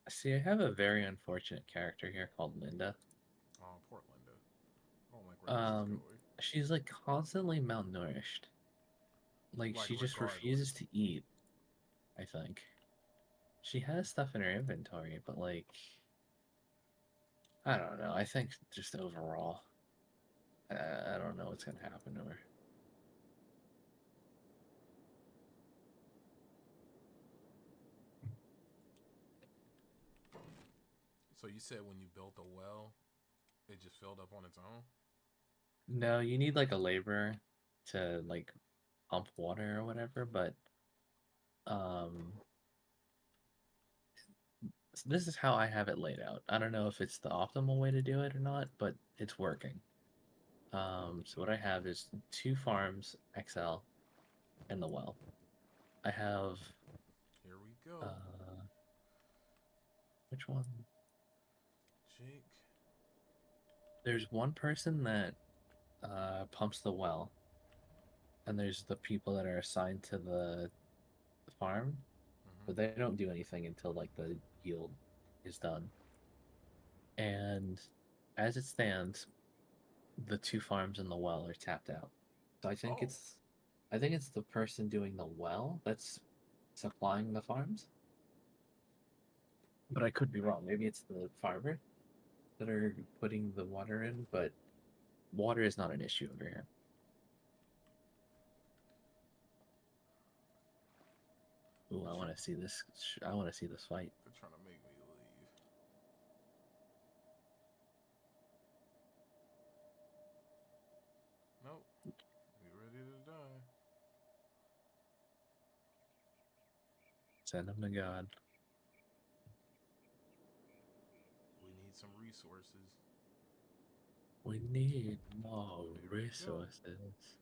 See, I have a very unfortunate character here called Linda. Oh, Portlander. I don't like where this is Um, going. she's like constantly malnourished. Like Like, she just refuses regardless. to eat, I think. She has stuff in her inventory, but like I don't know. I think just overall, I don't know what's gonna happen to her. So you said when you built a well, it just filled up on its own? No, you need like a laborer to like pump water or whatever, but um this is how I have it laid out. I don't know if it's the optimal way to do it or not, but it's working. So what I have is two farms XL and the well. I have Here we go. uh which one? Jake. There's one person that pumps the well, and there's the people that are assigned to the farm, Mm-hmm. but they don't do anything until like the yield is done. And as it stands, the two farms and the well are tapped out. So Oh, I think it's the person doing the well that's supplying the farms. But I could be wrong. Maybe it's the farmer that are putting the water in, but water is not an issue over here. Ooh, I they're, want try- to see this. I want to see this fight. they're trying to make me leave. Nope. We ready to die. Send them to God. We need some resources. We need more There we go. resources.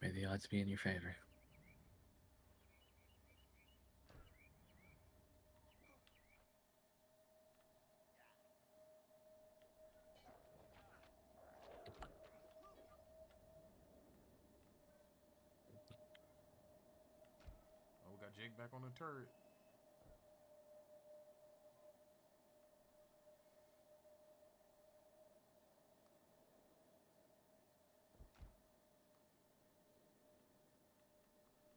May the odds be in your favor. Oh, we got Jake back on the turret.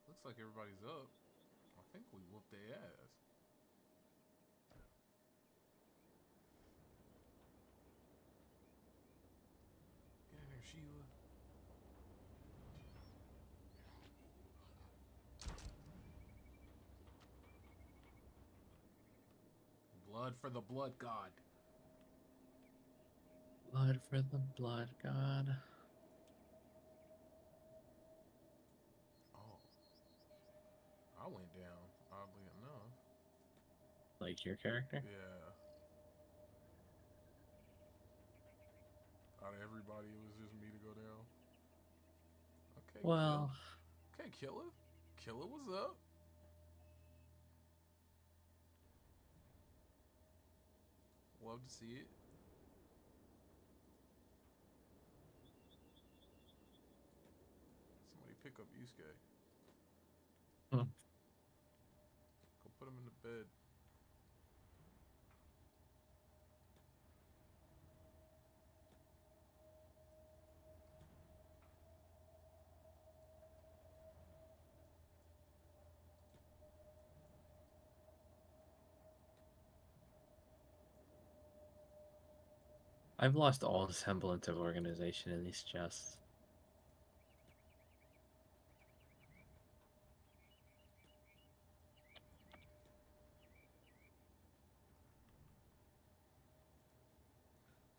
Looks like everybody's up. I think we whooped their ass. Get in there, Sheila. Blood for the blood god. Blood for the blood god. Oh. I went down, oddly enough. Like your character? Yeah. Out of everybody, it was just me to go down. Okay, kill. Well, Okay, Killer. Killer was up. Love to see it. Somebody pick up Yusuke. hmm. Go put him in the bed. I've lost all semblance of organization in these chests.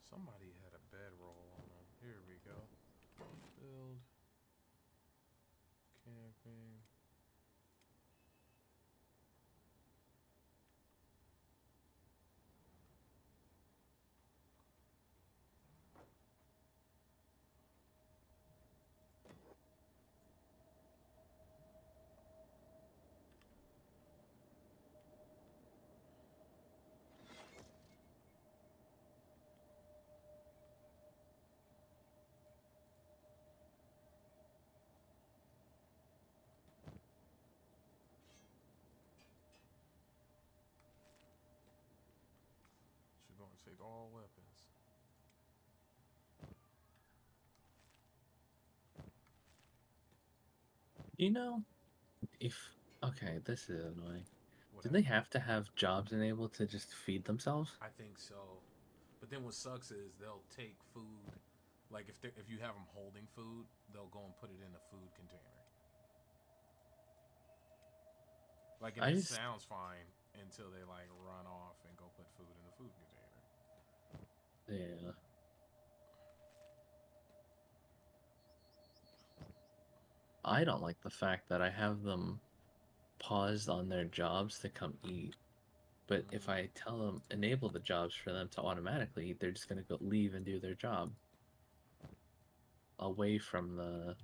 Somebody had a bedroll on them. Here we go. Build. Camping. Should go and take all weapons. You know, if okay, this is annoying. What Do they happened? have to have jobs enabled to just feed themselves? I think so. But then what sucks is they'll take food. Like if you have them holding food, they'll go and put it in a food container. Like, and I it just sounds fine until they like run off and go put food in the food container. yeah. I don't like the fact that I have them paused on their jobs to come eat. But if Mm, I tell them enable the jobs for them to automatically eat, they're just gonna go leave and do their job away from the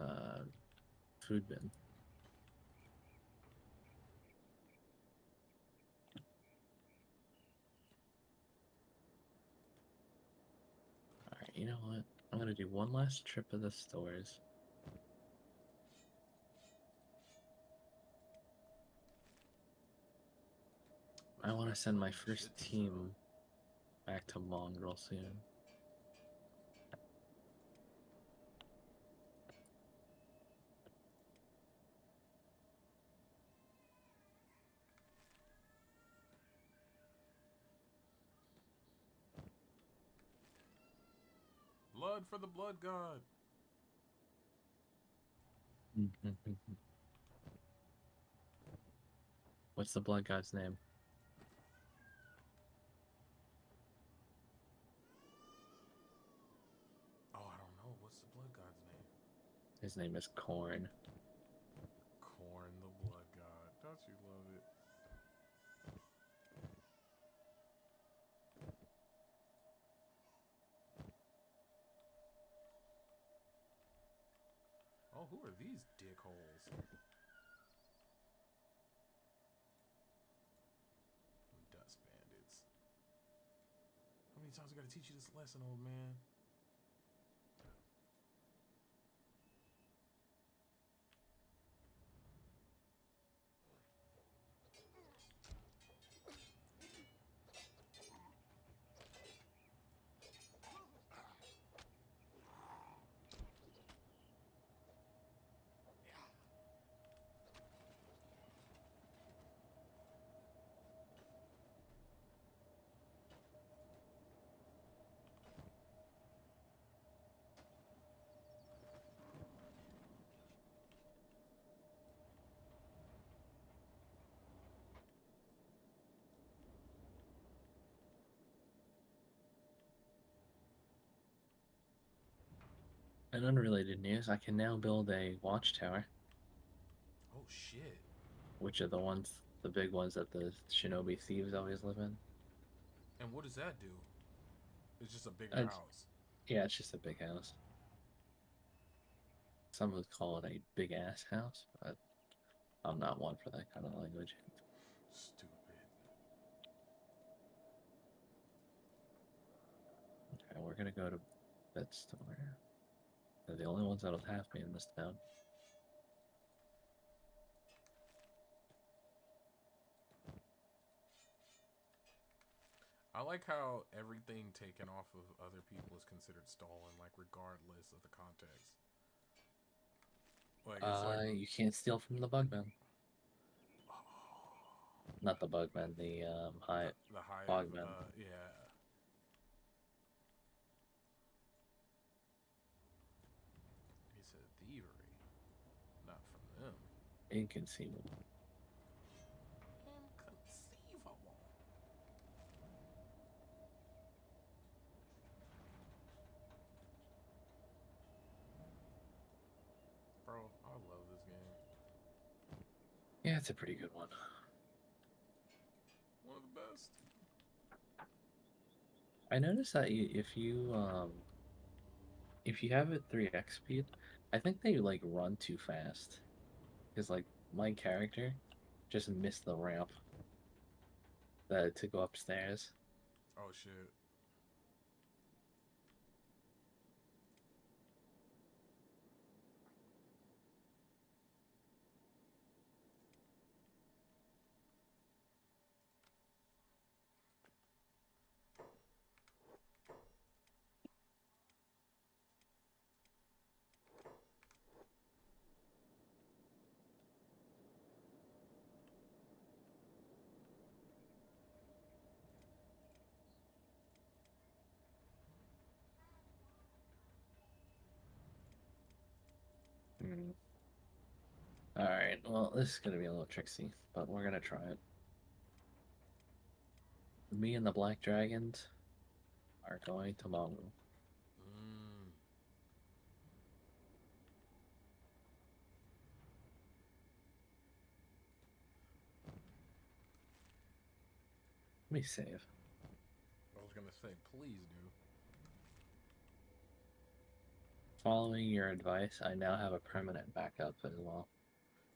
uh, food bin. All right, you know what? I'm gonna do one last trip of the stores. I want to send my first Shit to sell. team back to Mongrel soon. Blood for the blood god. What's the blood god's name? Oh, I don't know. What's the blood god's name? His name is Corn. Corn, the blood god. Don't you love it? Oh, who are these dickholes? Dust bandits. How many times I gotta teach you this lesson, old man? In unrelated news, I can now build a watchtower. Oh shit. Which are the big ones that the shinobi thieves always live in. And what does that do? It's just a bigger house. Yeah, it's just a big house. Some would call it a big ass house, but I'm not one for that kind of language. Stupid. Okay, we're gonna go to Bedstore. They're the only ones that'll have me in this town. I like how everything taken off of other people is considered stolen, like regardless of the context. Like it's you can't steal from the Bugman. Oh. Not the Bugman, the Hive. The Hive. Bugman. Yeah. He said thievery, not from them. Inconceivable. Inconceivable. Bro, I love this game. Yeah, it's a pretty good one. One of the best. I noticed that if you have it 3x speed, I think they like run too fast. Because like my character just missed the ramp to go upstairs. Oh shit. Alright, well, this is gonna be a little tricksy, but we're gonna try it. Me and the Black Dragons are going to Mongo. Let me save. I was gonna say, please do. Following your advice, I now have a permanent backup as well.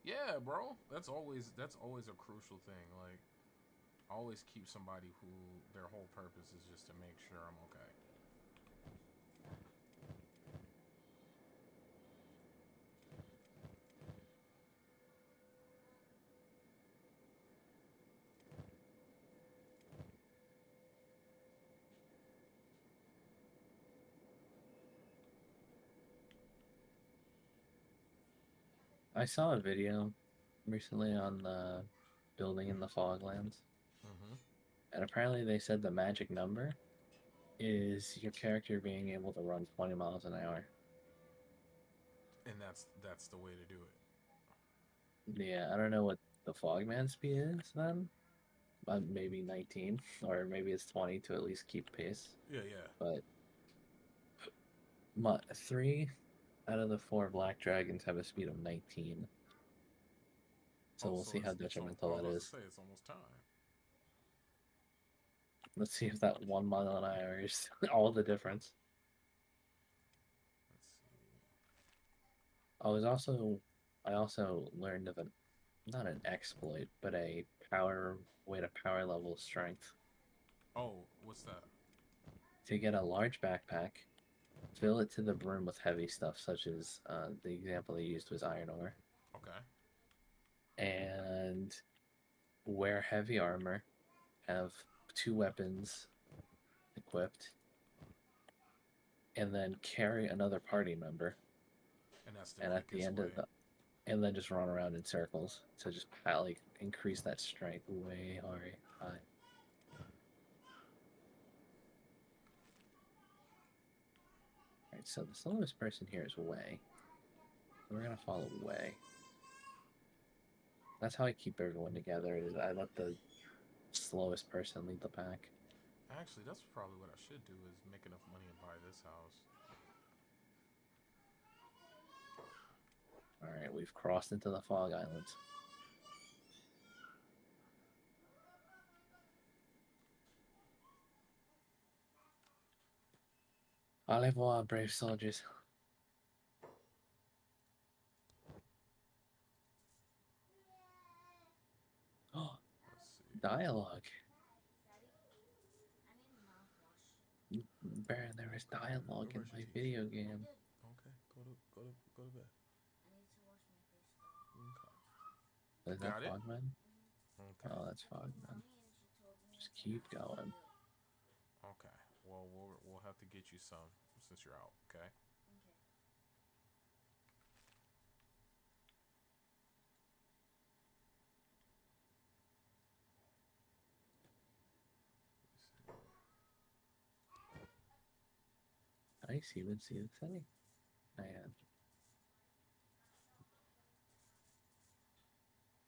Yeah, bro. That's always a crucial thing. Like, always keep somebody who their whole purpose is just to make sure I'm okay. I saw a video recently on building in the Foglands. And apparently they said the magic number is your character being able to run 20 miles an hour. And that's the way to do it. Yeah, I don't know what the Fogman speed is then. Maybe 19, or maybe it's 20 to at least keep pace. Yeah, yeah. But out of the four, black dragons have a speed of 19. So Oh, we'll so see how it's almost. detrimental Oh, I was that about to is. say it's almost time. Let's see if that 1 mile an hour is all the difference. Let's see. I also learned of not an exploit, but a power way to power level strength. Oh, what's that? To get a large backpack, fill it to the brim with heavy stuff, such as the example they used was iron ore, Okay. and wear heavy armor, have two weapons equipped, and then carry another party member. And that's the And at the quickest end way. of the and then just run around in circles to just like increase that strength way high. Alright, so the slowest person here is Way. So we're gonna follow Way. That's how I keep everyone together, is I let the slowest person lead the pack. Actually, that's probably what I should do is make enough money and buy this house. Alright, we've crossed into the Fog Islands. Au revoir, brave soldiers. Oh, Let's see. dialogue. Baron, there is dialogue Go in brush your my teeth. video game. Okay. Go to bed. Okay. Is that Got it. Fogman? Okay. Oh, that's Fogman. Just keep going. Okay. Well, we'll have to get you some since you're out. Okay. Nice, you would see the setting. Man.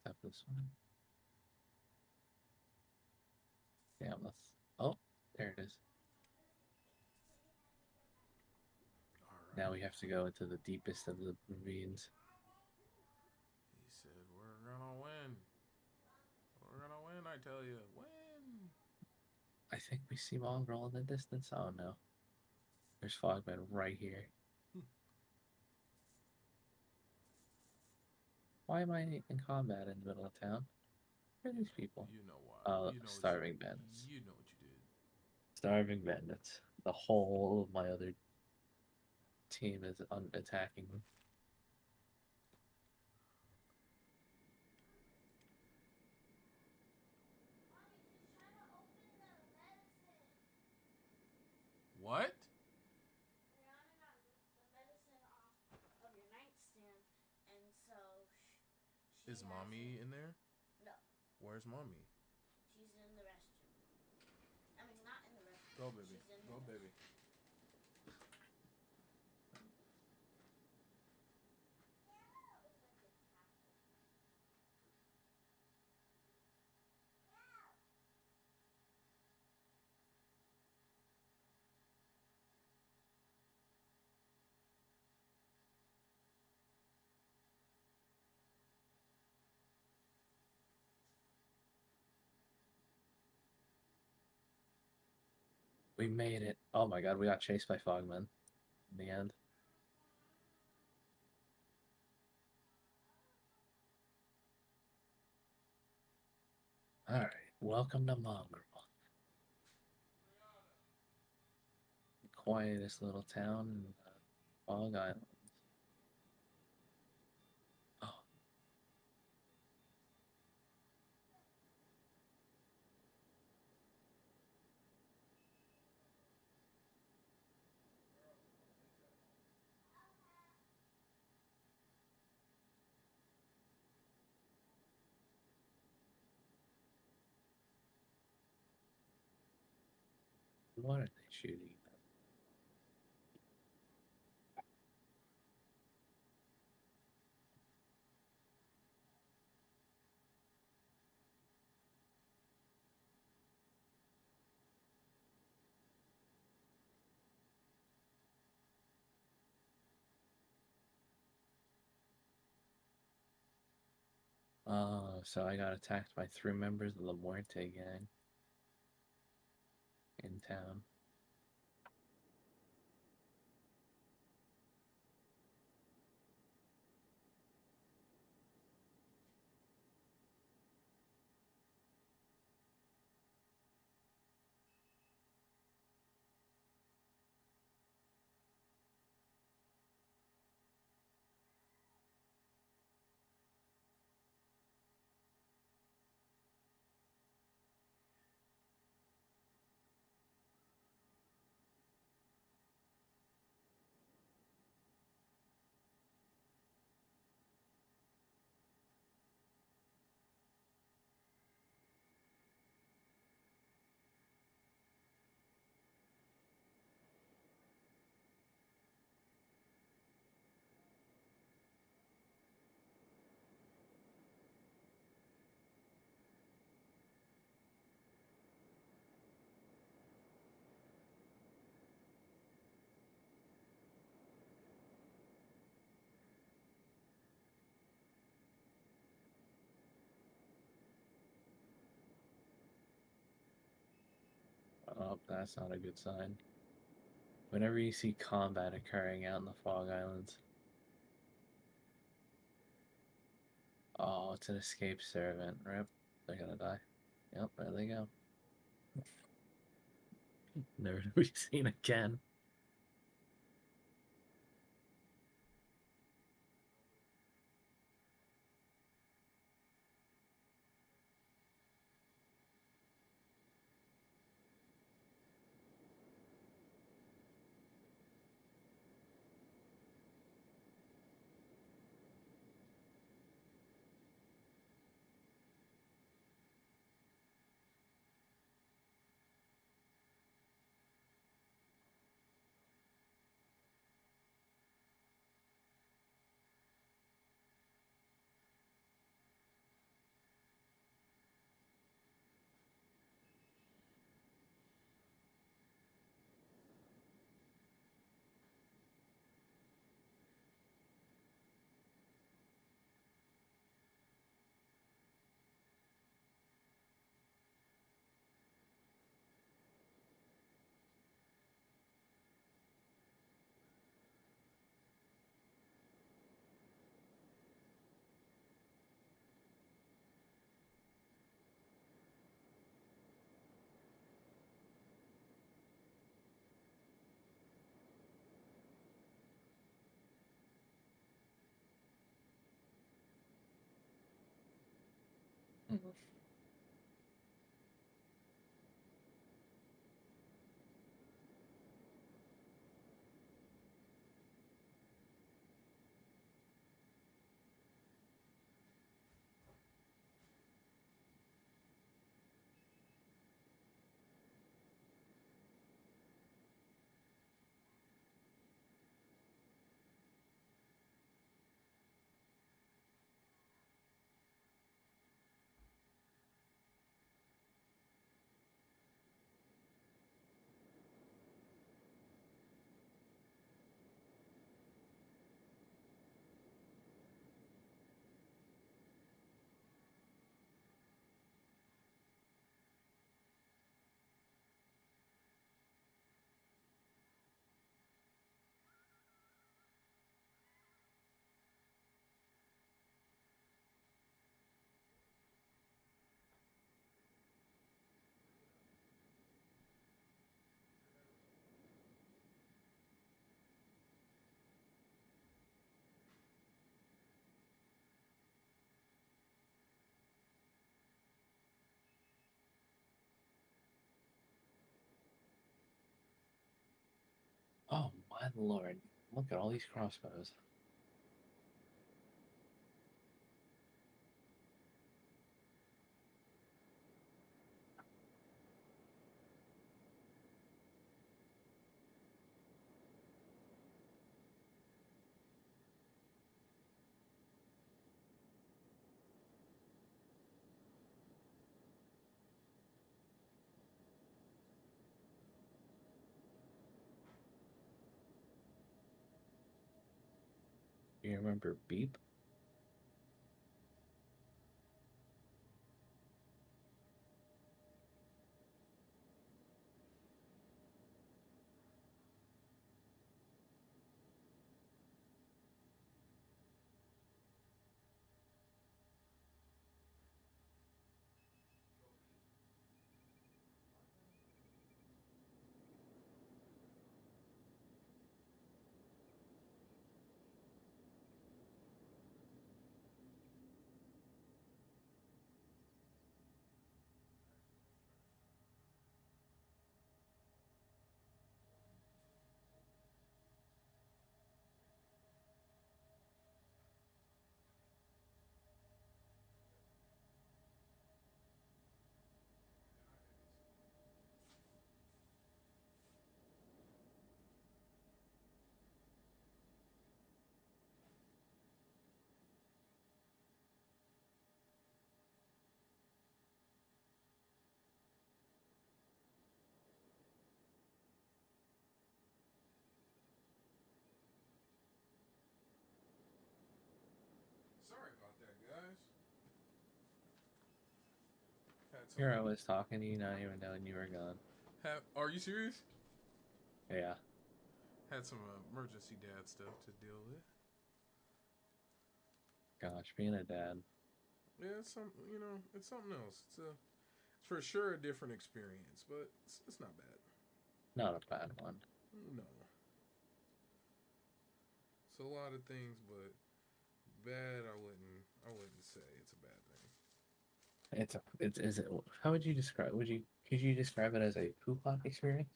Tap this one. Damn, let's. Oh, there it is. All right. Now we have to go into the deepest of the ravines. He said, "We're gonna win. We're gonna win. I tell you, win." I think we see Mongrel in the distance. Oh no. There's Fogman right here. Why am I in combat in the middle of town? Where are these people? You know why? You know what you Starving did. bandits. You know what you did. Starving bandits. The whole of my other team is attacking them. What? Is mommy in there? No. Where's mommy? She's in the restroom. I mean, not in the restroom. Go, baby. She's in Go, the baby. We made it. Oh my god, we got chased by Fogmen in the end. Alright, welcome to Mongrel. The quietest little town in Fog Island. Oh, what are they shooting at? So I got attacked by 3 members of the Muerte gang in town. Oh, that's not a good sign. Whenever you see combat occurring out in the Fog Islands. Oh, it's an escaped servant. Rip. They're gonna die. Yep, there they go. Never to be seen again. Oh my lord. Look at all these crossbows. You remember Beep? some. Here I was talking to you, not even knowing you were gone. Are you serious? Yeah. Had some emergency dad stuff to deal with. Gosh, being a dad. Yeah, it's some. It's something else. It's for sure a different experience, but it's not bad. Not a bad one. No, it's a lot of things, but bad. I wouldn't say it's a bad thing. Is it, how would you describe, could you describe it as a poop hot experience?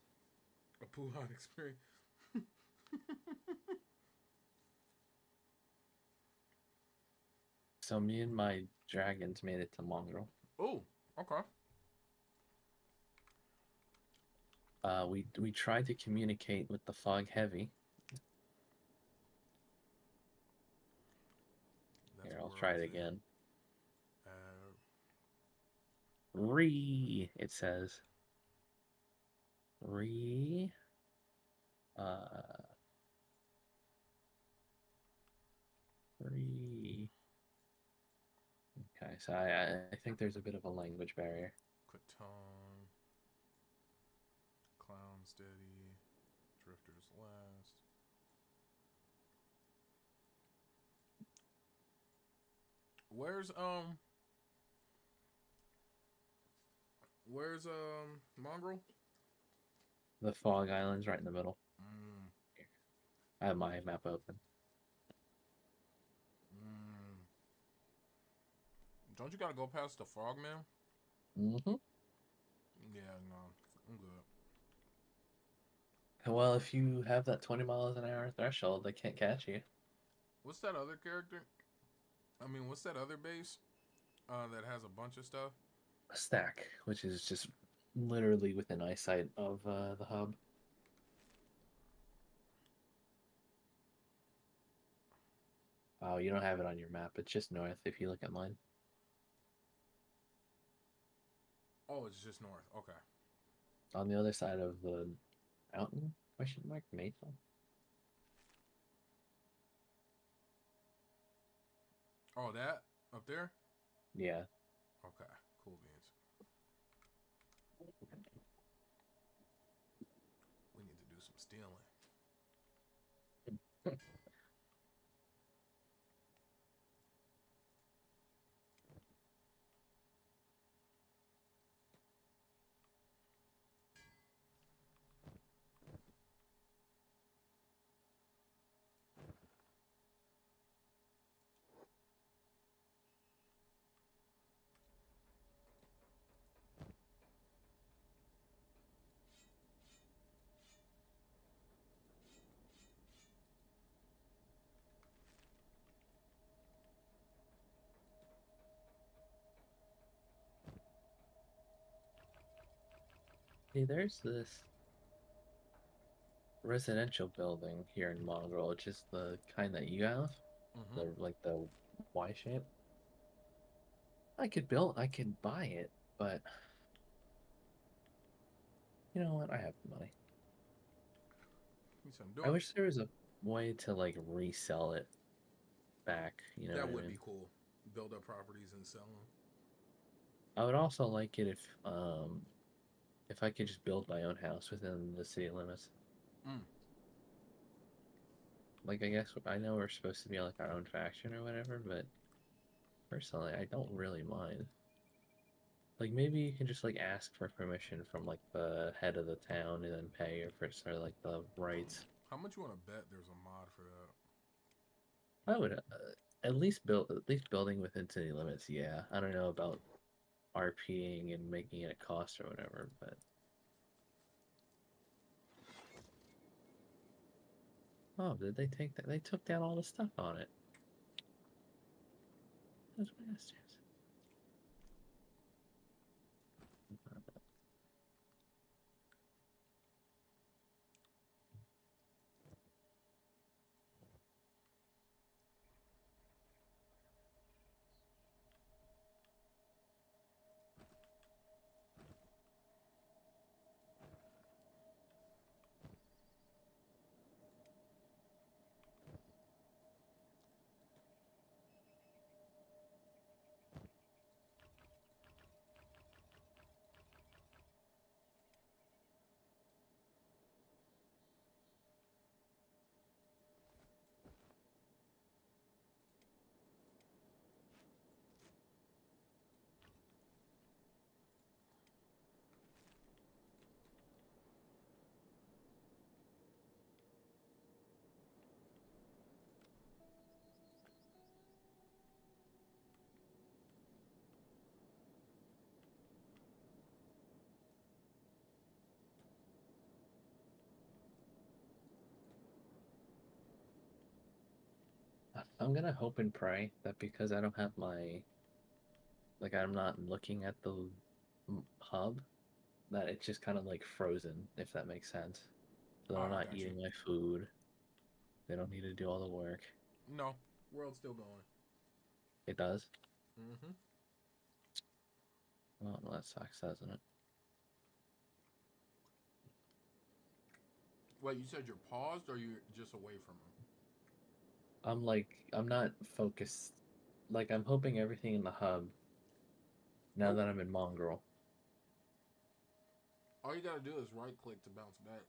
A poo hot experience. So me and my dragons made it to Mongrel. Oh, okay. We tried to communicate with the fog heavy. That's Here, where I'll we're try at it today. again. Re, it says. Re, uh, re. Okay, so I think there's a bit of a language barrier. Catan, Clown Steady, Drifters Last. Where's Mongrel? The Fog Island's right in the middle. Mm, Here, I have my map open. mm. Don't you gotta go past the Frogman? Mm-hmm. Yeah, no, I'm good. Well, if you have that 20 miles an hour threshold, they can't catch you. What's that other character? I mean, what's that other base that has a bunch of stuff? A stack, which is just literally within eyesight of the hub. Oh, you don't have it on your map. It's just north if you look at mine. Oh, it's just north. Okay. On the other side of the mountain? Question mark? Mesa? Oh, that up there? Yeah. Okay, cool beans. We need to do some stealing. See, there's this residential building here in Mongrel, which is the kind that you have. Mm-hmm. The Y shape. I could buy it, but you know what? I have the money. I'm I doing. wish there was a way to like resell it back, you know That what I would mean? be cool. Build up properties and sell them. I would also like it if I could just build my own house within the city limits. Mm. Like I guess I know we're supposed to be like our own faction or whatever, but personally I don't really mind. Like maybe you can just like ask for permission from like the head of the town and then pay her for sort of like the rights. How much you want to bet there's a mod for that? I would at least building within city limits. Yeah, I don't know about RPing and making it a cost or whatever, but oh, did they take that? They took down all the stuff on it. Those bastards. I'm gonna hope and pray that because I don't have my, like, I'm not looking at the hub, that it's just kind of like frozen, if that makes sense. So they're Oh, I not got you. eating my food. They don't need to do all the work. No, world's still going. It does? Mm-hmm. Well, that sucks, doesn't it? Wait, you said you're paused or you're just away from them? I'm not focused. Like, I'm hoping everything in the hub, now Oh, that I'm in Mongrel. all you gotta do is right click to bounce back.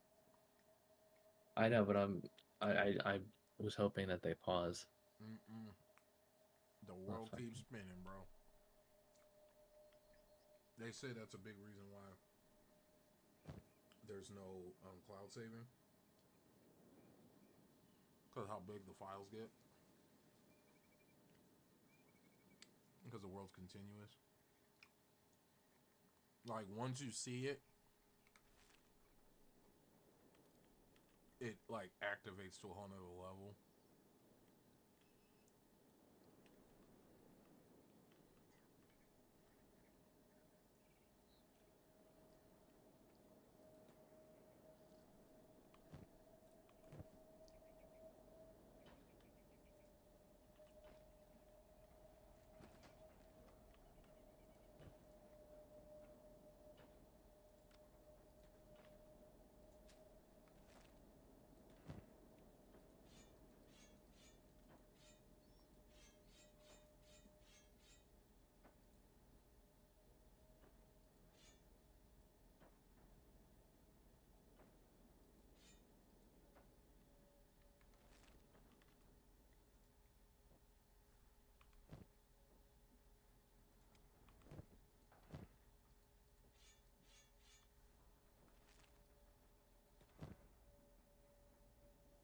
I know, but I was hoping that they pause. Mm-mm. The Oh, world fuck. keeps spinning, bro. They say that's a big reason why there's no cloud saving. Because how big the files get. Because the world's continuous. Like, once you see it, it, like, activates to a whole nother level.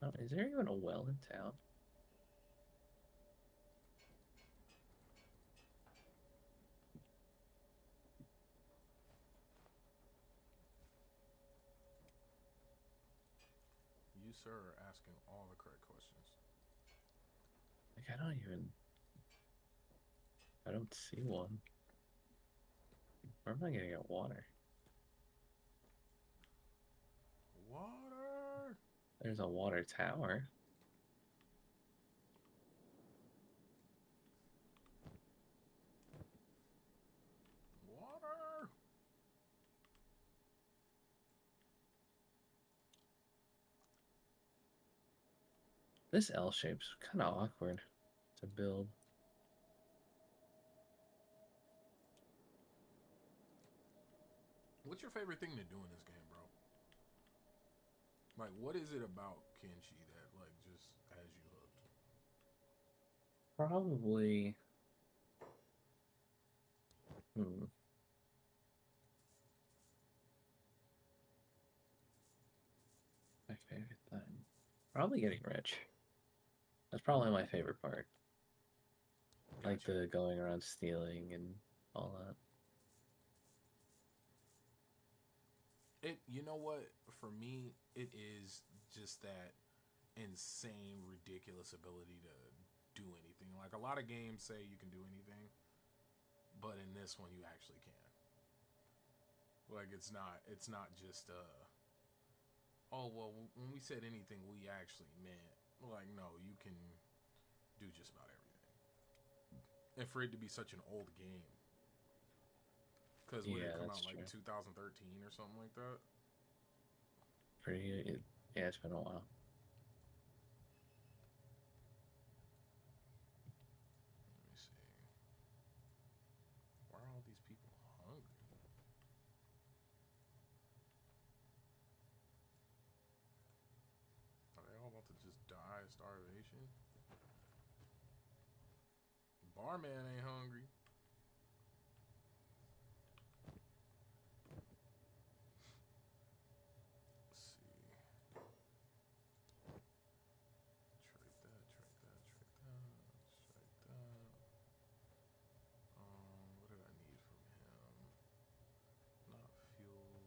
Oh, is there even a well in town? You, sir, are asking all the correct questions. Like, I don't see one. Where am I gonna get water? Water! There's a water tower. Water! This L shape's kind of awkward to build. What's your favorite thing to do in this game, bro? Like, what is it about Kenshi that, like, just has you hooked? Probably. Hmm. My favorite thing. Probably getting rich. That's probably my favorite part. Like Gotcha. the going around stealing and all that. You know what? For me, it is just that insane, ridiculous ability to do anything. Like, a lot of games say you can do anything, but in this one, you actually can. Like, it's not just, oh, well, when we said anything, we actually meant, like, no, you can do just about everything. And for it to be such an old game, because what did Yeah, it come that's out, like, true. 2013 or something like that? Yeah, it's been a while. Let me see. Why are all these people hungry? Are they all about to just die of starvation? Barman ain't hungry. Let's see. Trade that, trade that, trade that, trade that. What did I need from him? Not fuel,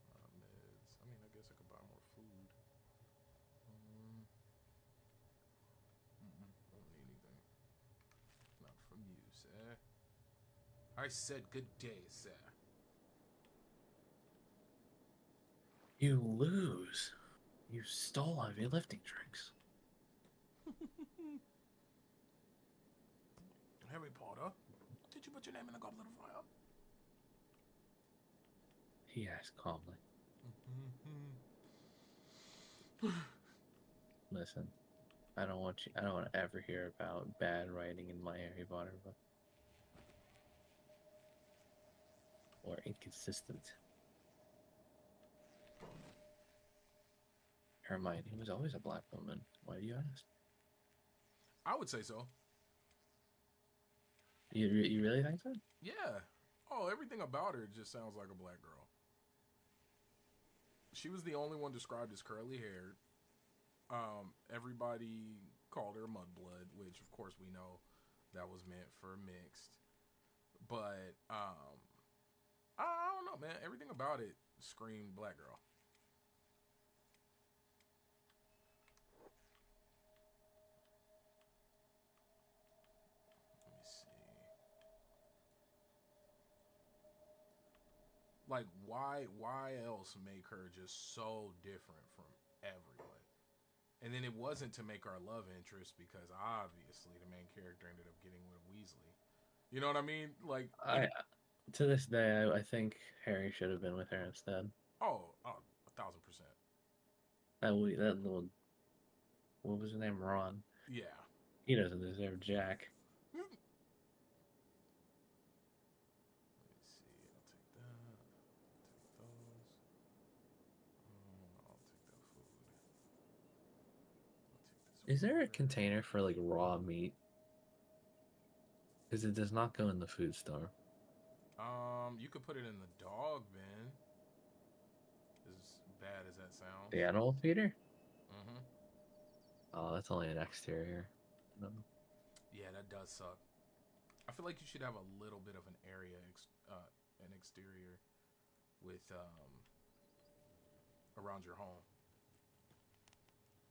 not meds. I mean, I guess I could buy more food. Won't need anything you, sir. I said good day, sir. You lose. You stole heavy lifting drinks. Harry Potter, did you put your name in the goblet of fire? He asked calmly. Listen, I don't want to ever hear about bad writing in my Harry Potter book. Or inconsistent. Hermione was always a black woman. Why do you ask? I would say so. You really think so? Yeah. Oh, everything about her just sounds like a black girl. She was the only one described as curly haired. Everybody called her mudblood, which of course we know that was meant for mixed. But I don't know, man. Everything about it screamed black girl. Let me see. Like, why else make her just so different from everyone? And then it wasn't to make her a love interest because obviously the main character ended up getting with Weasley. You know what I mean? Like, to this day, I think Harry should have been with her instead. oh, 1,000%. That little, what was his name? Ron. Yeah. He doesn't deserve Jack. Let's see. I'll take that. I'll take those. I'll take that food. I'll take this. Is there a water. container for like raw meat? Because it does not go in the food store. You could put it in the dog bin. As bad as that sounds. The animal feeder? Mm-hmm. Oh, that's only an exterior. No. Yeah, that does suck. I feel like you should have a little bit of an area, an exterior, with around your home.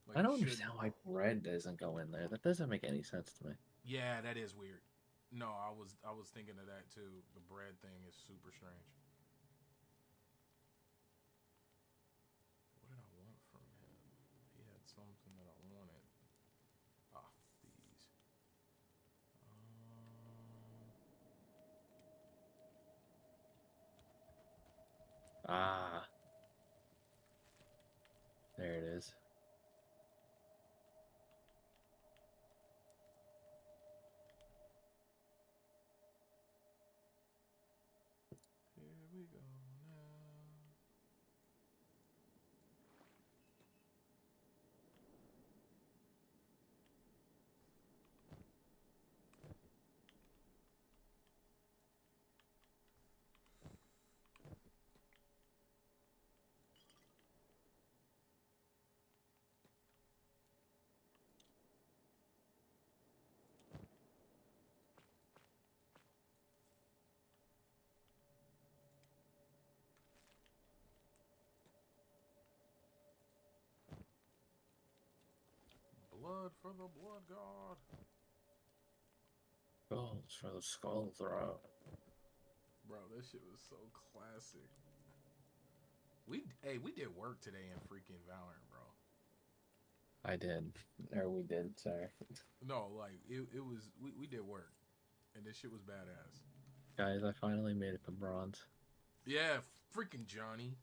Like I don't you should- understand why bread doesn't go in there. That doesn't make any sense to me. Yeah, that is weird. No, I was thinking of that too. The bread thing is super strange. What did I want from him? He had something that I wanted. Ah, these. Ah. There it is. Here we go now. Blood for the blood god. Goals for the skull throw. Bro, that shit was so classic. We did work today in freaking Valorant, bro. I did. Or we did, sorry. No, like it was we did work. And this shit was badass. Guys, I finally made it to bronze. Yeah, freaking Johnny.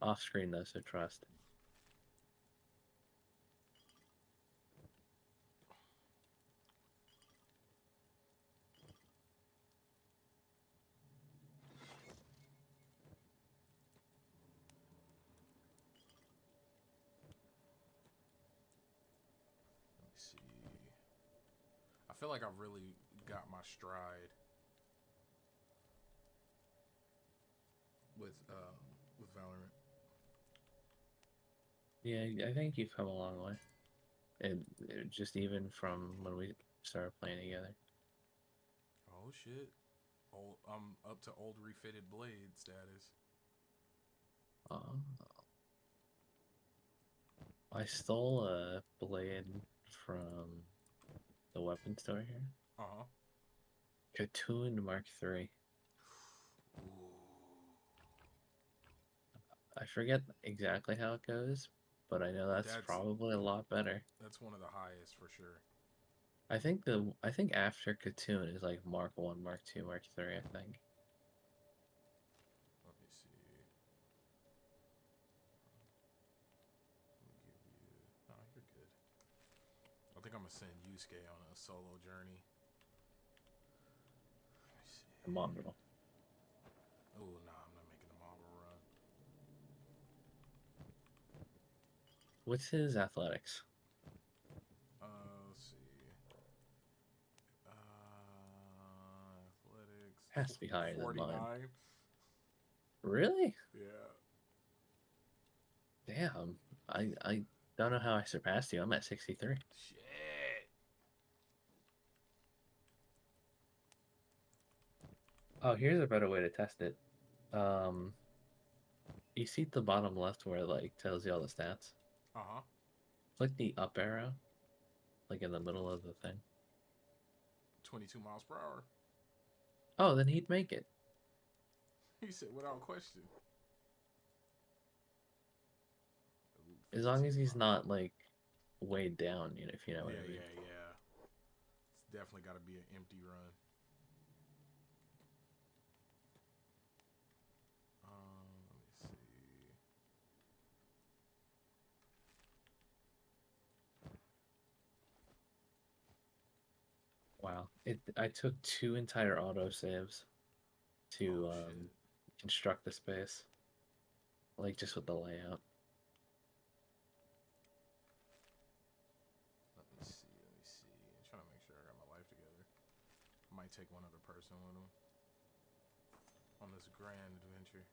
Off screen though, so trust. Let me see. I feel like I've really got my stride with Valorant. Yeah, I think you've come a long way. And just even from when we started playing together. Oh shit. Old, I'm up to old refitted blade status. Oh. I stole a blade from the weapon store here. Uh-huh. Cocoon Mark III. Ooh, I forget exactly how it goes, but I know that's probably a lot better. that's one of the highest for sure. I think after Cocoon is like Mark 1, Mark 2, Mark 3, I think. Let me see. Let me give you. Oh, you're good. I think I'm gonna send Yusuke on a solo journey. Let me see. The model. Oh, nah, I'm not making the model run. What's his athletics? Let's see. Athletics. Has to be higher than 49. mine. Really? Yeah. Damn. I don't know how I surpassed you. I'm at 63. Shit. Oh, here's a better way to test it. You see at the bottom left where it like tells you all the stats? Uh-huh. Click the up arrow, like in the middle of the thing. 22 miles per hour. Oh, then he'd make it. He said without question. Ooh, As long as 52 he's miles. not like weighed down, you know, if you know what I mean. Yeah. It's definitely got to be an empty run. Let me see. Wow. I took 2 entire autosaves to Oh shit. construct the space. Like just with the layout. Let me see. I'm trying to make sure I got my life together. I might take one other person with him on this grand adventure.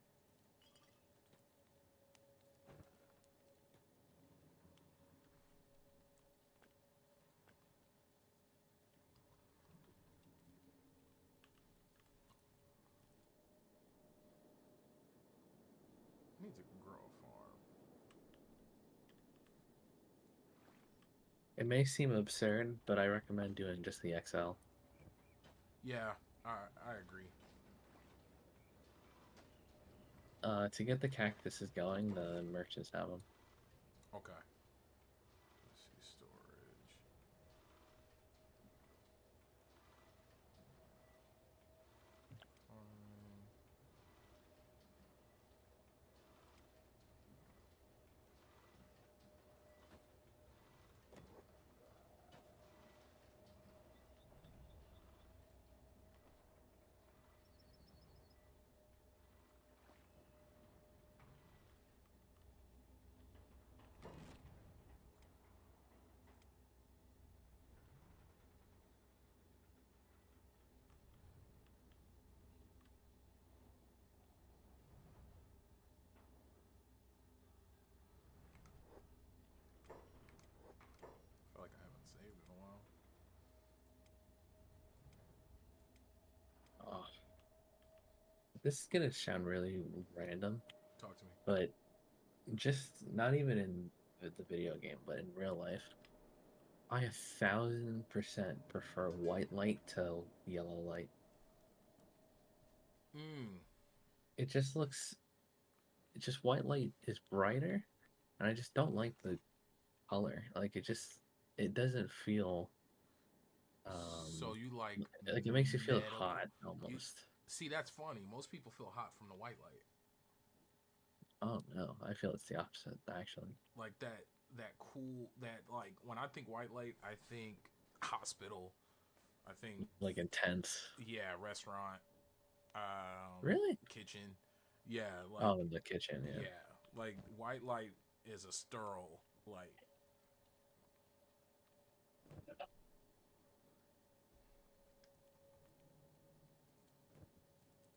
I need to grow a farm. It may seem absurd, but I recommend doing just the XL. Yeah, I agree. To get the cactuses going, the merchants have them. Okay. Let's see storage. I feel like I haven't saved in a while. Oh, this is gonna sound really random, Talk to me. but just not even in the video game, but in real life, I 1000% prefer white light to yellow light. Hmm. It just looks, it just white light is brighter, and I just don't like the color. Like it doesn't feel So you like it makes you feel medical? hot You almost. see? That's funny. Most people feel hot from the white light, Oh no, I feel it's the opposite actually. like that cool that like when I think white light, I think hospital. I think Like intense. yeah, restaurant, Really? kitchen. Yeah, like Oh, in the kitchen, yeah. yeah, like white light is a sterile light.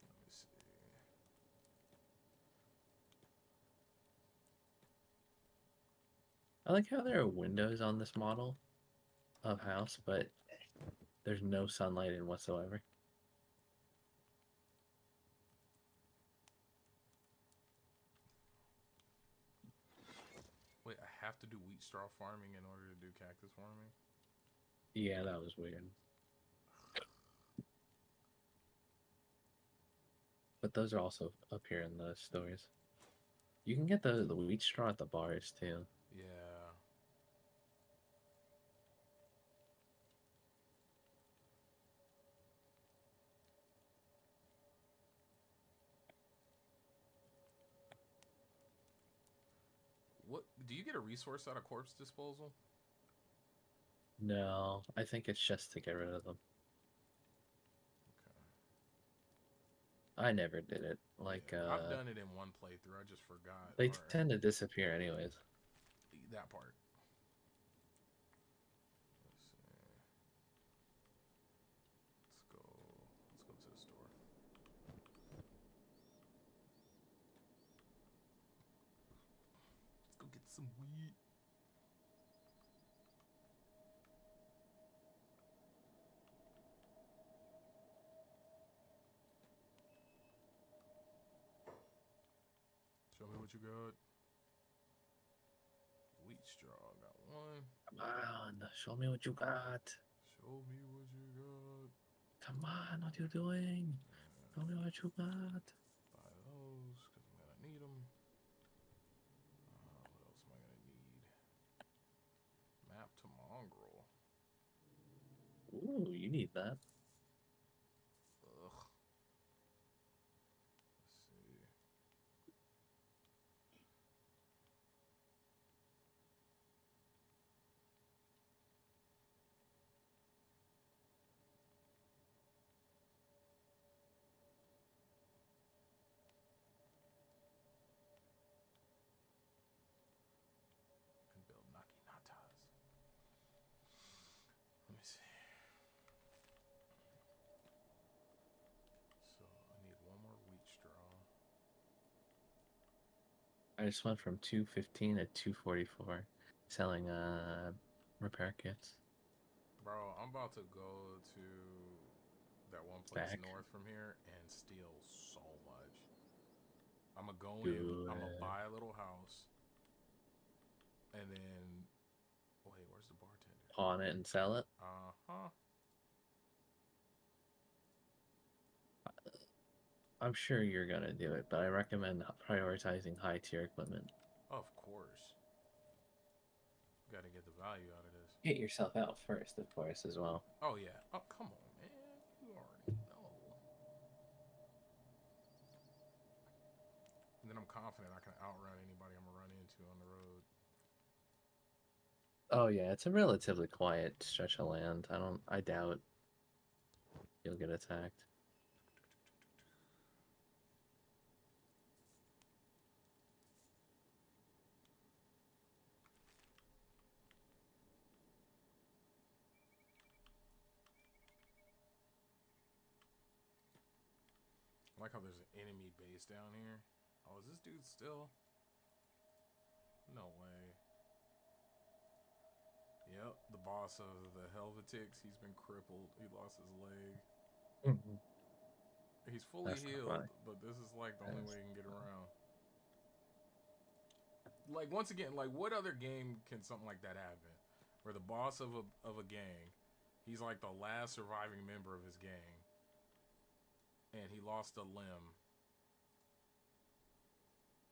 Let me see. I like how there are windows on this model of house, but there's no sunlight in whatsoever. Wait, I have to do wheat straw farming in order to do cactus farming? Yeah, that was weird. But those are also up here in the stores. You can get the wheat straw at the bars too. Yeah. What do you get a resource out of corpse disposal? No, I think it's just to get rid of them. Okay. I never did it. Like, Yeah, I've done it in one playthrough. I just forgot. they Or tend to disappear anyways. that part. Let's see. Let's go. Let's go to the store. Let's go get some wheat. Show me what you got. Wheat straw, got one. Come on, show me what you got. Show me what you got. Come on, what you doing? Show me what you got. Buy those, because I'm going to need them. What else am I going to need? Map to mongrel. Ooh, you need that. Ugh. Let's see. I can build Nakinatas. Let me see. So I need one more wheat straw. I just went from 215 to 244 selling repair kits. Bro, I'm about to go to that one place Back. north from here and steal so much. I'm gonna go Do in, I'm gonna it. buy a little house, and then wait, where's the bartender? Pawn it and sell it. Uh-huh. I'm sure you're gonna do it, but I recommend prioritizing high tier equipment. Of course. Gotta get the value out of this. Get yourself out first, of course, as well. Oh yeah. Oh, come on, man. You already know. And then I'm confident I can outrun anybody I'm gonna run into on the road. Oh yeah, it's a relatively quiet stretch of land. I doubt you'll get attacked. I like how there's an enemy base down here. Oh, is this dude still? No way. Yep, the boss of the Helvetics. He's been crippled. He lost his leg. He's fully That's not healed, funny. but this is like the only way he can get around. Like, once again, like, what other game can something like that happen? Where the boss of a gang, he's like the last surviving member of his gang, and he lost a limb,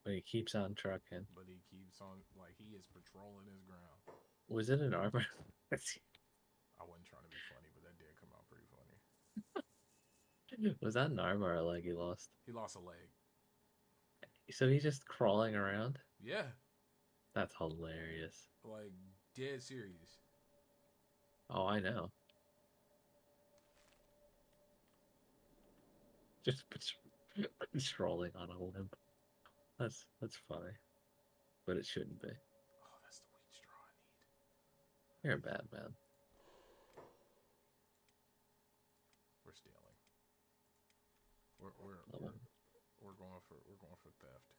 But he keeps on trucking. but he keeps on, like, he is patrolling his ground. Was it an armor? I wasn't trying to be funny, but that did come out pretty funny. Was that an arm or a leg he lost? He lost a leg. So he's just crawling around? Yeah, That's hilarious. like, dead serious. Oh, I know. Just strolling on a limb. That's funny. But it shouldn't be. Oh, that's the wheat straw I need. You're a bad man. We're stealing. We're going for theft.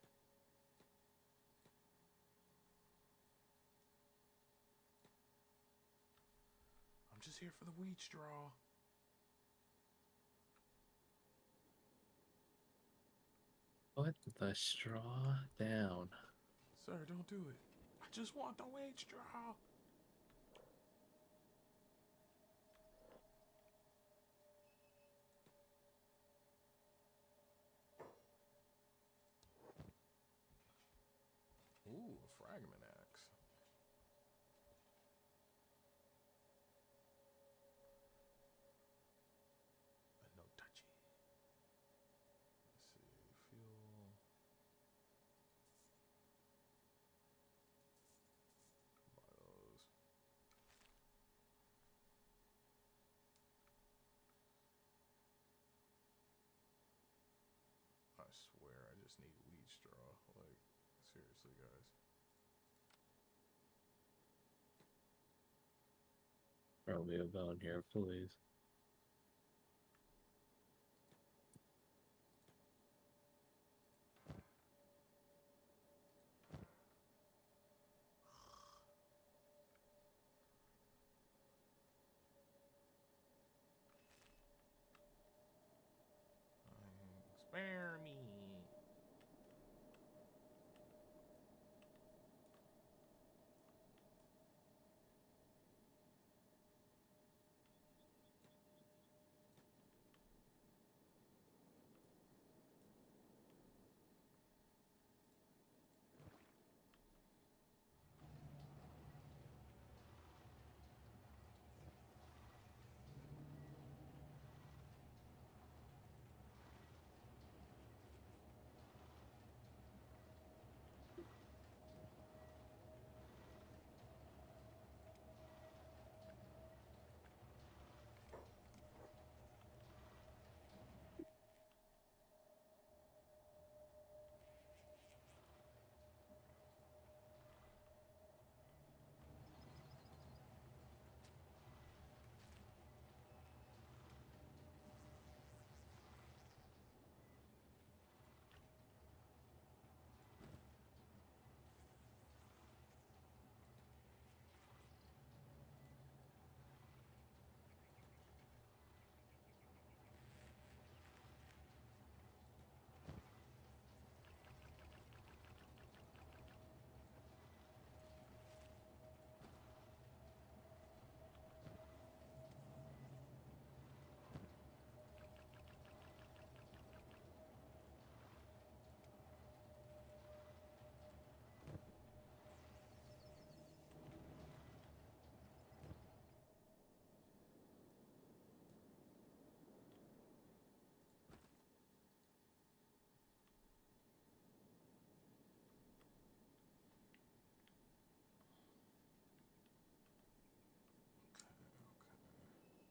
I'm just here for the wheat straw. Put the straw down. Sir, don't do it. I just want the wheat straw. fragment axe. A no touchy. Let's see. Fuel. Buy those. I swear, I just need wheat straw. Like, seriously, guys. Throw me a bone here, please. Spare me.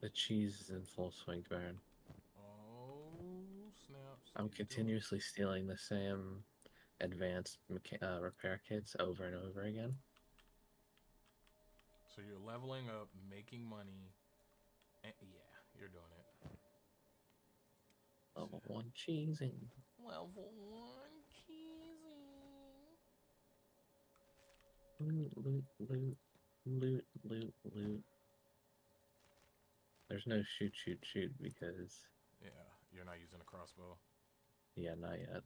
The cheese is in full swing, Baron. Oh, snaps. I'm continuously stealing the same advanced repair kits over and over again. So you're leveling up, making money. And yeah, you're doing it. Level 1 cheesing. Level 1 cheesing. Loot, loot, loot, loot, loot, loot. There's no shoot, shoot, shoot because... Yeah, you're not using a crossbow. Yeah, not yet.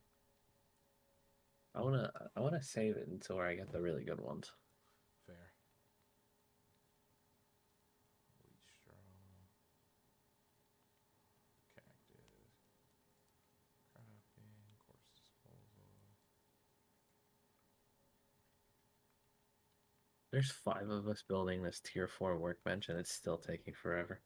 I wanna save it until where I get the really good ones. Fair. Wheat straw. Cactus. Crafting. Course disposal. There's 5 of us building this tier 4 workbench and it's still taking forever.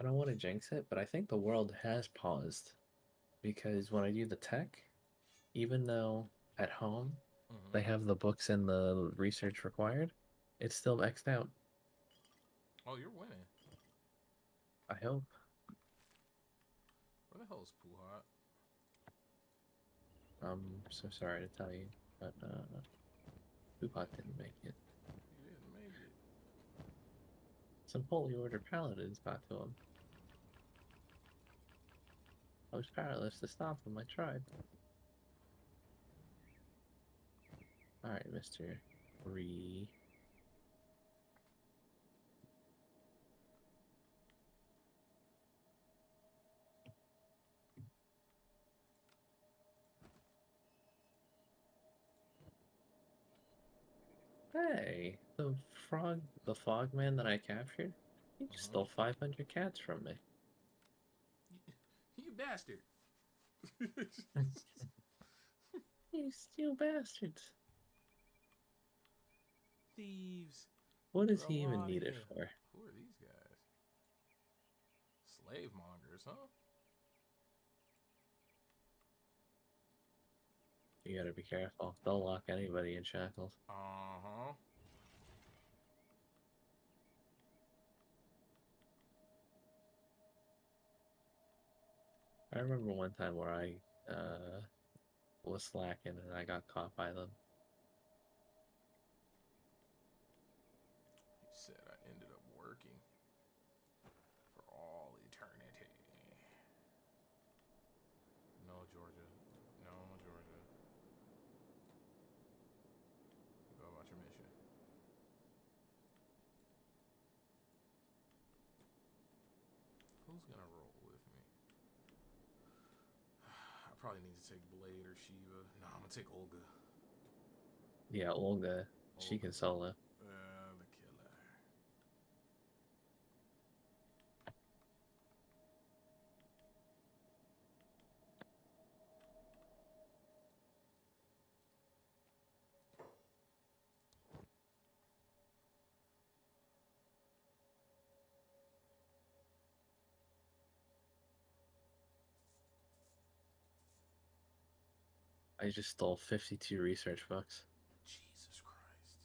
I don't want to jinx it, but I think the world has paused. Because when I do the tech, even though at home they have the books and the research required, it's still X'd out. Oh, you're winning. I hope. Where the hell is Puhat? I'm so sorry to tell you, but Poopot didn't make it. He didn't make it. Some Holy Order paladins got to him. I was powerless to stop him, I tried. Alright, Mr. Ree. Hey, the frogman that I captured, he just stole 500 cats from me. bastard. You steal bastards. Thieves. What does Get he 'em even outta need it here. for? Who are these guys? Slave mongers, huh? You gotta be careful. They'll lock anybody in shackles. Uh-huh. I remember one time where I was slacking and I got caught by them. He said I ended up working for all eternity. No, Georgia. No, Georgia. Go about your mission. Who's gonna roll with me? I probably need to take Blade or Shiva. No, I'm gonna take Olga. Yeah, Olga, she can solo. The killer. I just stole 52 research books. Jesus Christ.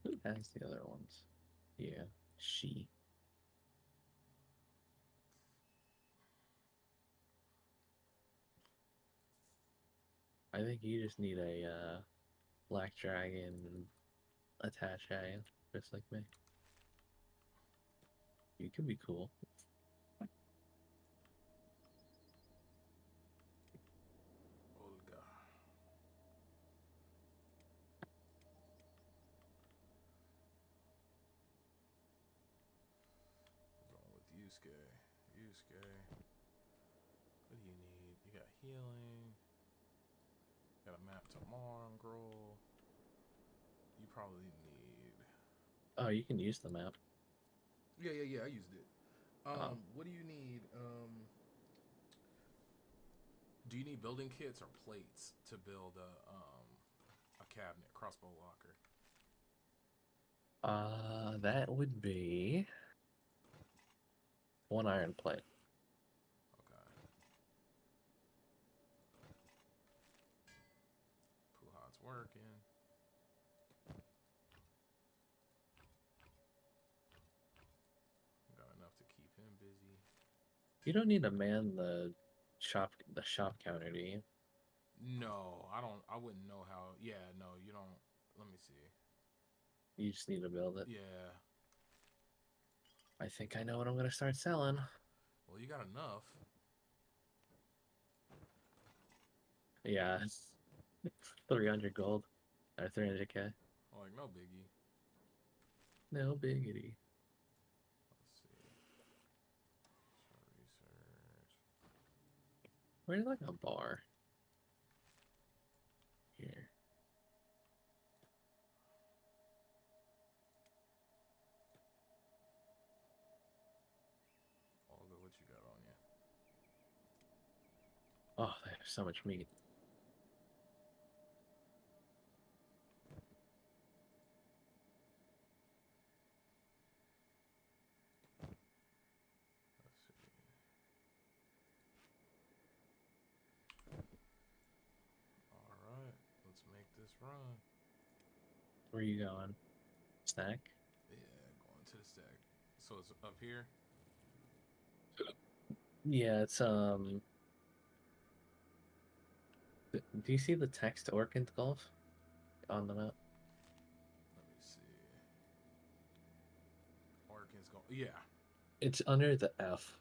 Who has the other ones? Yeah, she. I think you just need a black dragon attaché, just like me. You could be cool. Olga. We're going with Yusuke. Yusuke. What do you need? You got healing. Got a map to Mongrel. You probably need... Oh, you can use the map. Yeah, I used it. What do you need? Do you need building kits or plates to build a cabinet, crossbow locker? That would be one iron plate. Okay. Puhat's working. Got enough to keep him busy. You don't need to man the shop counter, do you? No, I don't. I wouldn't know how. Yeah, no, you don't. Let me see. You just need to build it. Yeah. I think I know what I'm gonna start selling. Well, you got enough. Yeah, 300 gold or 300k. Like, no biggie. No biggity. Let's see. Research. Where's like a bar? Here. Olga, what you got on you? Oh, they have so much meat. Let's see. All right, let's make this run. Where are you going? Snack? Yeah, going to the stack. So it's up here. Yeah, it's Do you see the text Orchid Golf on the map? Let me see. Orkins go. Yeah. It's under the F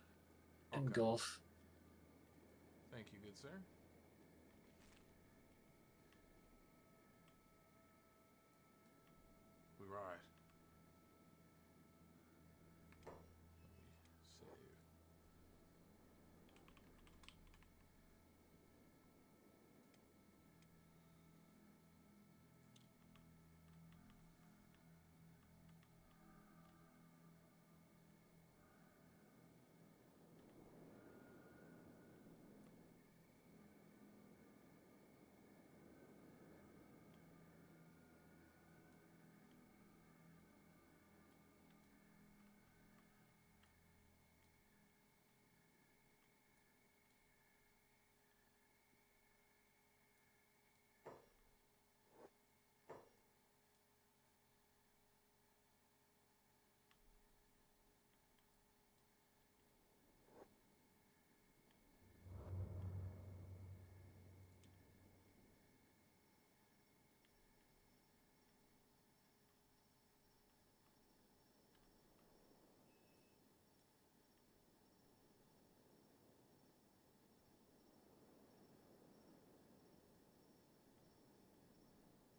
in Okay. golf. Thank you, good sir. We ride. Let me save.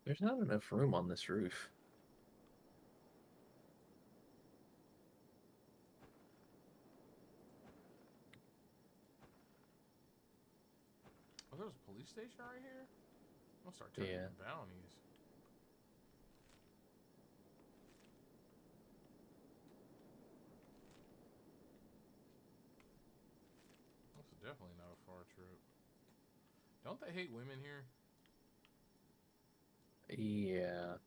There's not enough room on this roof. Oh, there's a police station right here? I'm gonna start turning Yeah. in bounties. This is definitely not a far trip. Don't they hate women here? Yeah.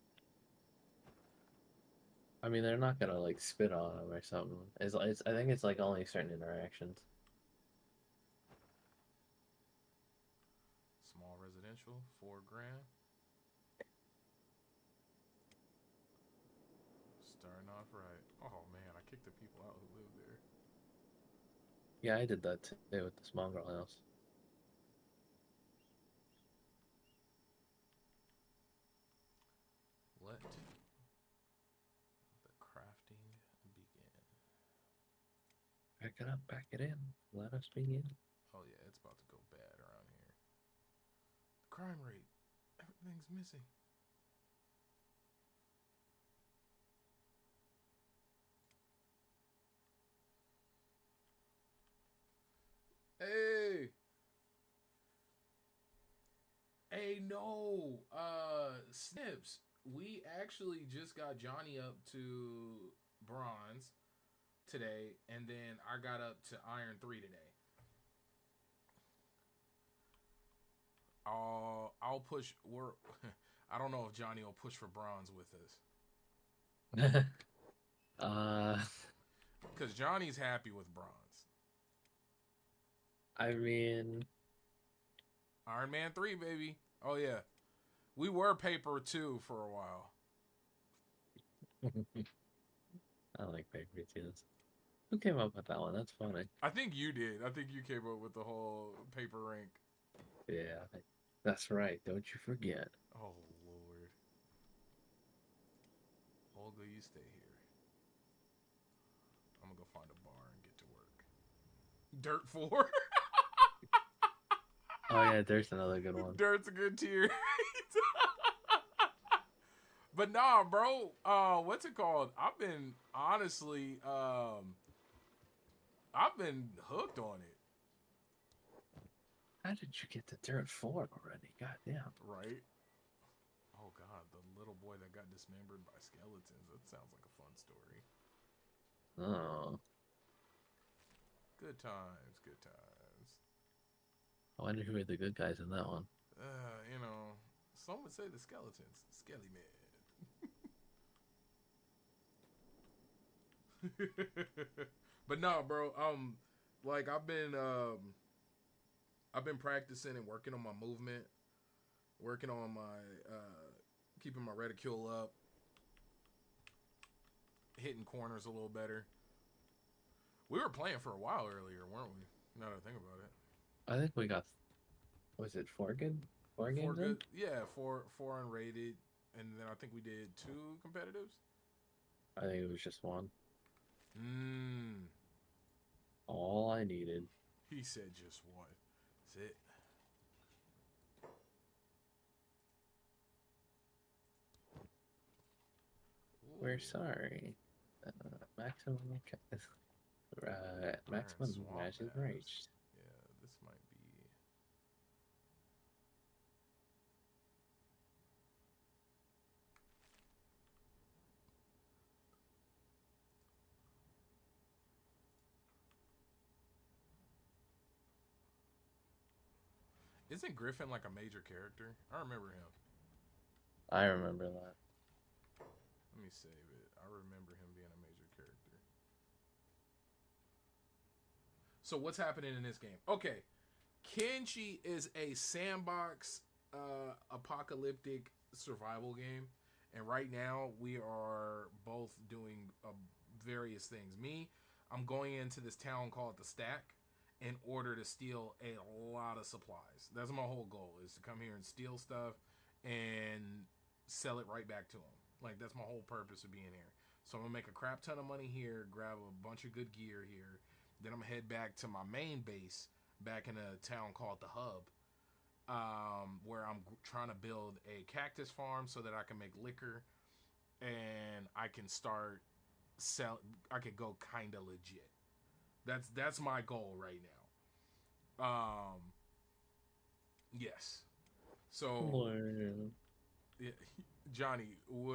I mean, they're not gonna like spit on him or something. I think it's like only certain interactions. Small residential, $4,000. Starting off right. Oh man, I kicked the people out who live there. Yeah, I did that today with the small girl house. Let the crafting begin. Back it up, back it in. Let us begin. Oh yeah, it's about to go bad around here. The crime rate, everything's missing. Hey! Hey, no! Snips, we actually just got Johnny up to bronze today, and then I got up to Iron 3 today. I'll push. I don't know if Johnny will push for bronze with us. Because Johnny's happy with bronze. I mean, Iron Man 3, baby. Oh, yeah. We were paper 2 for a while. I like paper tunes. Who came up with that one? That's funny. I think you did. I think you came up with the whole paper rank. Yeah, that's right. Don't you forget. Oh, Lord. Olga, you stay here. I'm going to go find a bar and get to work. Dirt 4. Oh, yeah, there's another good one. Dirt's a good tier. But nah, bro. What's it called? I've been honestly, I've been hooked on it. How did you get to Dirt 4 already? Goddamn. Right? Oh god, the little boy that got dismembered by skeletons. That sounds like a fun story. Oh. Good times, good times. I wonder who are the good guys in that one. You know, some would say the skeletons. Skelly man. But no, bro. Like I've been practicing and working on my movement, working on my keeping my reticule up, hitting corners a little better. We were playing for a while earlier, weren't we? Now that I think about it. I think we got, was it 4 good? 4 games good, yeah, four unrated, and then I think we did 2 competitives. I think it was just 1. Mmm. All I needed. He said just 1. That's it. We're sorry. Maximum match is reached. Yeah, this might be. Isn't Griffin like a major character? I remember him. I remember that. Let me save it. I remember him being a major character. So what's happening in this game? Okay. Kenshi is a sandbox apocalyptic survival game. And right now we are both doing various things. Me, I'm going into this town called the Stack in order to steal a lot of supplies. That's my whole goal, is to come here and steal stuff and sell it right back to them. Like, that's my whole purpose of being here. So I'm gonna make a crap ton of money here, grab a bunch of good gear here. Then I'm gonna head back to my main base back in a town called the Hub where I'm trying to build a cactus farm so that I can make liquor and I can start sell. I could go kind of legit. That's my goal right now. Yes. So, Wow. Johnny,